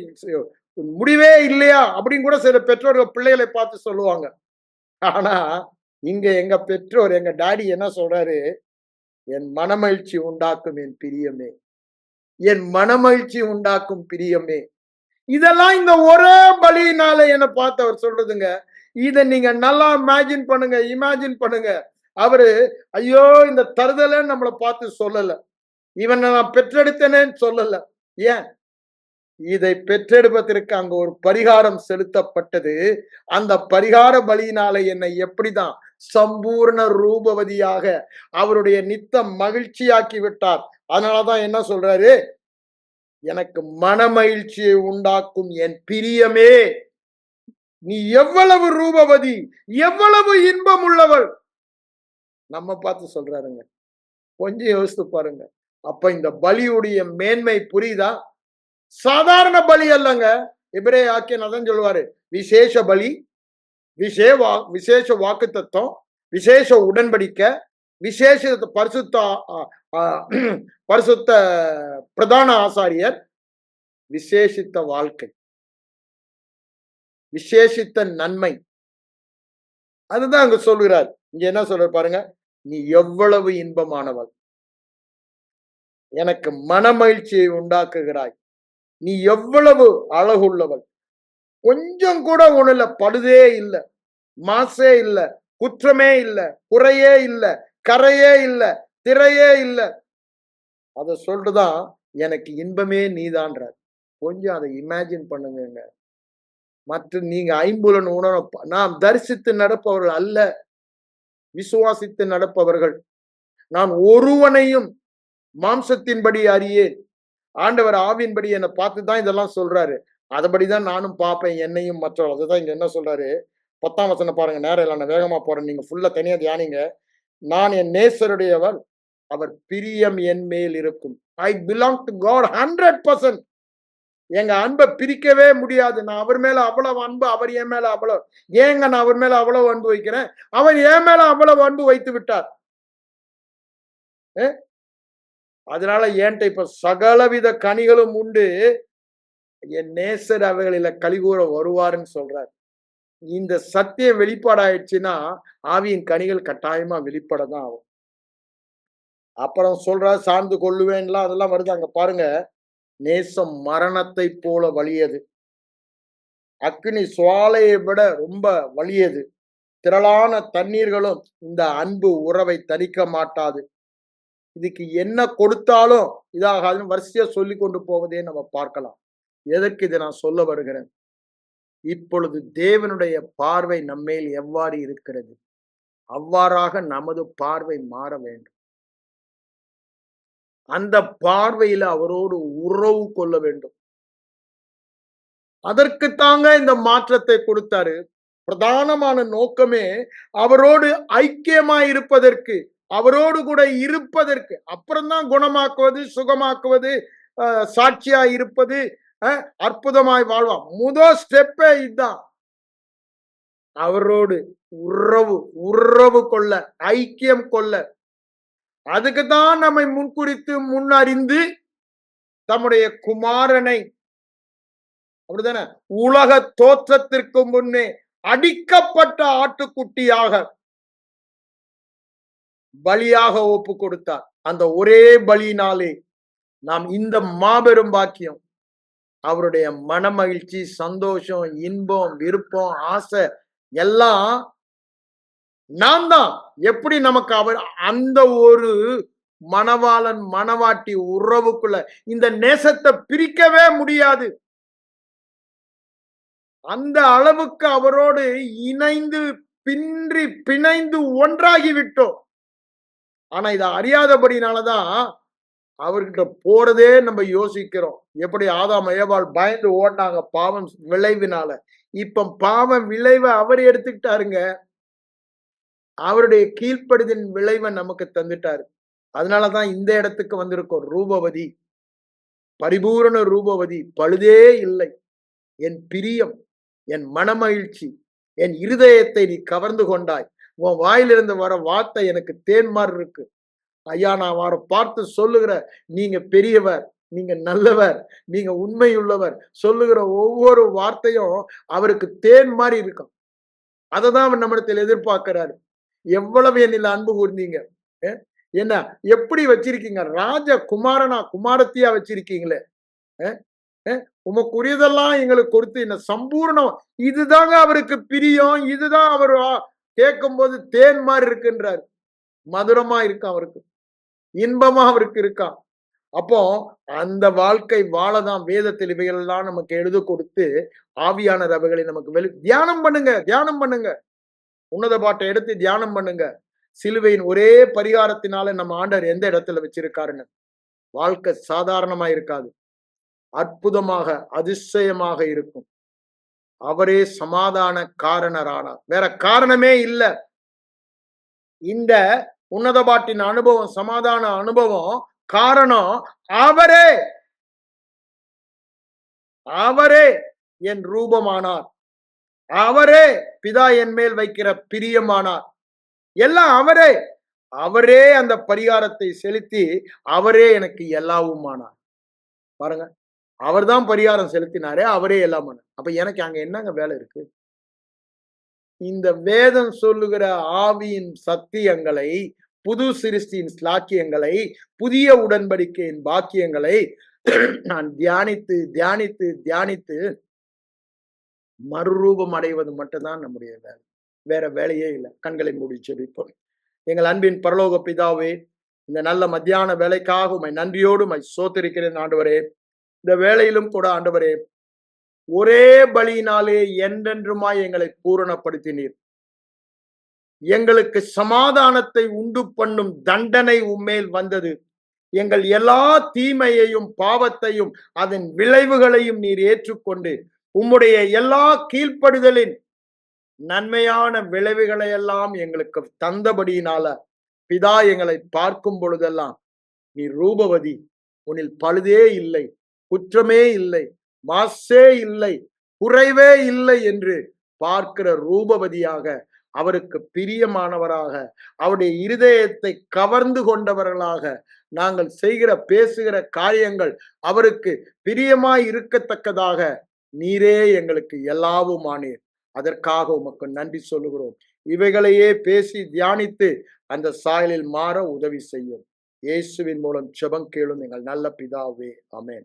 Speaker 1: முடிவே இல்லையா அப்படின்னு கூட சில பெற்றோர்கள் பிள்ளைகளை பார்த்து சொல்லுவாங்க. ஆனா இங்க எங்க பெற்றோர், எங்க டாடி என்ன சொல்றாரு? என் மனமகிழ்ச்சி உண்டாக்கும் என் பிரியமே, என் மனமகிழ்ச்சி உண்டாக்கும் பிரியமே. இதெல்லாம் இந்த ஒரே பலியினால என்ன பார்த்து அவர் சொல்றதுங்க. இத நீங்க நல்லா இமேஜின் பண்ணுங்க. அவரு ஐயோ இந்த தருதல நம்மளை பார்த்து சொல்லல, இவனை நான் பெற்றெடுத்தேனேன்னு சொல்லல. ஏன்? இதை பெற்றெடுப்பதற்கு அங்க ஒரு பரிகாரம் செலுத்தப்பட்டது. அந்த பரிகார பலியினால என்னை எப்படிதான் சம்பூர்ண ரூபவதியாக அவருடைய நித்த மகிழ்ச்சியாக்கி விட்டார். அதனாலதான் என்ன சொல்றாரு, எனக்கு மன மகிழ்ச்சியை உண்டாக்கும் என் பிரியமே, நீ எவ்வளவு ரூபவதி, எவ்வளவு இன்பம் உள்ளவள். நம்ம பார்த்து சொல்றாருங்க. கொஞ்சம் யோசித்து பாருங்க. அப்ப இந்த பலியுடைய மேன்மை புரியுதா? சாதாரண பலி அல்லங்க. எபிரேய ஆக்கியன் அதான் சொல்லுவாரு, விசேஷ பலி, விசேஷ வாக்கு தத்துவம், விசேஷ உடன்படிக்கை, விசேஷ பரிசுத்த பரிசுத்த பிரதான ஆசாரியர், விசேஷித்த வாழ்க்கை, விசேஷித்த நன்மை. அதுதான் அங்க சொல்கிறார். இங்க என்ன சொல்ற பாருங்க, நீ எவ்வளவு இன்பமானவள், எனக்கு மன மகிழ்ச்சியை உண்டாக்குகிறாய், நீ எவ்வளவு அழகுள்ளவள், கொஞ்சம் கூட உணல படுதே இல்ல, மாசே இல்ல, குற்றமே இல்ல, குறையே இல்ல, கரையே இல்ல, திரையே இல்ல. அத சொல்லிட்டுதான் எனக்கு இன்பமே நீதான்றார். கொஞ்சம் அதை இமேஜின் பண்ணுங்க. மற்ற நீங்க ஐம்புலன் உணர நாம் தரிசித்து நடப்பவர்கள் அல்ல, விசுவாசித்து நடப்பவர்கள். நான் ஒருவனையும் மாம்சத்தின்படி அறியேன், ஆண்டவர் ஆவியின்படி என்னை பார்த்துதான் இதெல்லாம் சொல்றாரு. அதுபடிதான் நானும் பார்ப்பேன் என்னையும் மற்றவர்கள். அதுதான் இங்க என்ன சொல்றாரு, 10ஆம் வசனம் பாருங்க. நேரம் இல்லை, நான் வேகமா போறேன், நீங்க ஃபுல்லா தனியா தியானிங்க. நான் என் நேசருடையவர், அவர் பிரியம் என் மேல் இருக்கும். I belong to God 100%. எங்க அன்பை பிரிக்கவே முடியாது. நான் அவர் மேல அவ்வளவு அன்பு, அவர் என் மேல அவ்வளவு. ஏங்க நான் அவர் மேல அவ்வளவு அன்பு வைக்கிறேன்? அவர் என் மேல அவ்வளவு அன்பு வைத்து விட்டார். அதனால என்கிட்ட இப்ப சகலவித கனிகளும் உண்டு, என் நேசர் அவைகளில கலிகூற வருவாருன்னு சொல்றார். இந்த சத்தியம் வெளிப்பாடாயிடுச்சுன்னா ஆவியின் கனிகள் கட்டாயமா வெளிப்படதான் ஆகும். அப்புறம் சொல்ற சார்ந்து கொள்ளுவேன்லாம் அதெல்லாம் வருது. அங்க பாருங்க, நேசம் மரணத்தை போல வலியது, அக்னி சுவாலையை விட ரொம்ப வலியது, திரளான தண்ணீர்களும் இந்த அன்பு உறவை தணிக்க மாட்டாது. இதுக்கு என்ன கொடுத்தாலும் இதாகாதுன்னு வரிசையா சொல்லி கொண்டு போவதே நம்ம பார்க்கலாம். எதற்கு இதை நான் சொல்ல வருகிறேன்? இப்பொழுது தேவனுடைய பார்வை நம்மேல் எவ்வாறு இருக்கிறது, அவ்வாறாக நமது பார்வை மாற வேண்டும். அந்த பார்வையில அவரோடு உறவு கொள்ள வேண்டும். அதற்கு தாங்க இந்த மாற்றத்தை கொடுத்தாரு. பிரதானமான நோக்கமே அவரோடு ஐக்கியமாய் இருப்பதற்கு, அவரோடு கூட இருப்பதற்கு. அப்புறம்தான் குணமாக்குவது, சுகமாக்குவது, சாட்சியா இருப்பது, அற்புதமாய் வாழ்வான். முதல் ஸ்டெப்பே இதுதான். அவரோடு உறவு கொள்ள, ஐக்கியம் கொள்ள. அதுக்குதான் நம்மை முன்குறித்து முன்னறிந்து தம்முடைய குமாரனை, அப்படித்தானே, உலக தோற்றத்திற்கு முன்னே அடிக்கப்பட்ட ஆட்டுக்குட்டியாக பலியாக ஒப்பு கொடுத்தார். அந்த ஒரே பலியினாலே நாம் இந்த மாபெரும் பாக்கியம், அவருடைய மன மகிழ்ச்சி, சந்தோஷம், இன்பம், விருப்பம், ஆசை எல்லாம் நான் தான். எப்படி நமக்கு அவர் அந்த ஒரு மணவாளன் மணவாட்டி உறவுக்குள்ள இந்த நேசத்தை பிரிக்கவே முடியாது. அந்த அளவுக்கு அவரோடு இணைந்து பிணைந்து ஒன்றாகி விட்டோம். ஆனா இதை அறியாதபடினாலதான் அவர்கிட்ட போறதே நம்ம யோசிக்கிறோம். எப்படி ஆதாம் ஏவாள் பயந்து ஓடினாங்க பாவம் விளைவினால. இப்ப பாவம் விளைவை அவர் எடுத்துக்கிட்டாருங்க. அவருடைய கீழ்ப்படுதின் விளைவை நமக்கு தந்துட்டாரு. அதனாலதான் இந்த இடத்துக்கு வந்திருக்கோம். ரூபவதி, பரிபூரண ரூபவதி, பழுதே இல்லை, என் பிரியம், என் மனமகிழ்ச்சி, என் இருதயத்தை நீ கவர்ந்து கொண்டாய். உன் வாயிலிருந்து வர வார்த்தை எனக்கு தேன்மார் இருக்கு. ஐயா, நான் அவரை பார்த்து சொல்லுகிற, நீங்க பெரியவர், நீங்க நல்லவர், நீங்க உண்மையுள்ளவர் சொல்லுகிற ஒவ்வொரு வார்த்தையும் அவருக்கு தேன் மாதிரி இருக்கும். அததான் அவர் நம்மிடத்தில் எதிர்பார்க்கிறாரு. எவ்வளவு என்னில் அன்பு கூர்ந்தீங்க, என்ன எப்படி வச்சிருக்கீங்க, ராஜ குமாரனா குமாரத்தியா வச்சிருக்கீங்களே, உமக்குரியதெல்லாம் எங்களுக்கு கொடுத்து என்ன சம்பூர்ணம். இதுதாங்க அவருக்கு பிரியம். இதுதான் அவர் கேட்கும் போது தேன் மாதிரி இருக்குன்றாரு. மதுரமா இருக்கான், அவருக்கு இன்பமா அவருக்கு இருக்கான். அப்போ அந்த வாழ்க்கை வாழதான் வேதத்தில் இவைகளெல்லாம் நமக்கு எழுத கொடுத்து ஆவியானவர் அவைகளை நமக்கு தியானம் பண்ணுங்க, தியானம் பண்ணுங்க. உன்னத பாட்டை எடுத்து தியானம் பண்ணுங்க. சிலுவையின் ஒரே பரிகாரத்தினால நம்ம ஆண்டவர் எந்த இடத்துல வச்சிருக்காருன்னு. வாழ்க்கை சாதாரணமா இருக்காது, அற்புதமாக அதிசயமாக இருக்கும். அவரே சமாதான காரணரானார். வேற காரணமே இல்ல. இந்த உன்னத பாட்டின் அனுபவம், சமாதான அனுபவம் காரணம் அவரே. அவரே என் ரூபமானார். அவரே பிதா என் மேல் வைக்கிற பிரியமானார். எல்லாம் அவரே. அவரே அந்த பரிகாரத்தை செலுத்தி அவரே எனக்கு எல்லாவும் ஆனார். பாருங்க, அவர்தான் பரிகாரம் செலுத்தினாரே, அவரே எல்லாம் ஆனார். அப்ப எனக்கு அங்க என்னங்க வேலை இருக்கு? இந்த வேதம் சொல்லுகிற ஆவியின் சத்தியங்களை, புது சிருஷ்டியின் ஸ்லாக்கியங்களை, புதிய உடன்படிக்கையின் பாக்கியங்களை நான் தியானித்து தியானித்து தியானித்து மறுரூபம் அடைவது மட்டும்தான் நம்முடைய வேலை. வேற வேலையே இல்லை. கண்களை மூடி ஜெபிப்போம். எங்கள் அன்பின் பரலோக பிதாவே, இந்த நல்ல மத்தியான வேலைக்காக உம்மை நன்றியோடு உம்மை ஸ்தோத்திரிக்கிறேன் ஆண்டவரே. இந்த வேளையிலும் கூட ஆண்டவரே, ஒரே பலியினாலே என்றென்றுமாய் எங்களை பூரணப்படுத்தினீர். எங்களுக்கு சமாதானத்தை உண்டு பண்ணும் தண்டனை உம்மேல் வந்தது. எங்கள் எல்லா தீமையையும் பாவத்தையும் அதன் விளைவுகளையும் நீர் ஏற்றுக்கொண்டு உம்முடைய எல்லா கீழ்ப்படுதலின் நன்மையான விளைவுகளை எல்லாம் எங்களுக்கு தந்தபடியினால பிதா எங்களை பார்க்கும் பொழுதெல்லாம் நீ ரூபவதி, உன்னில் பழுதே இல்லை, குற்றமே இல்லை, மாசே இல்லை, குறைவே இல்லை என்று பார்க்கிற ரூபவதியாக, அவருக்கு பிரியமானவராக, அவருடைய இருதயத்தை கவர்ந்து கொண்டவர்களாக நாங்கள் செய்கிற பேசுகிற காரியங்கள் அவருக்கு பிரியமாய் இருக்கத்தக்கதாக நீரே எங்களுக்கு எல்லாவுமானீர். அதற்காக உமக்கு நன்றி சொல்லுகிறோம். இவைகளையே பேசி தியானித்து அந்த சாயலில் மாற உதவி செய்யும். இயேசுவின் மூலம் ஜெபம் கேளும் எங்கள் நல்ல பிதாவே. ஆமென்.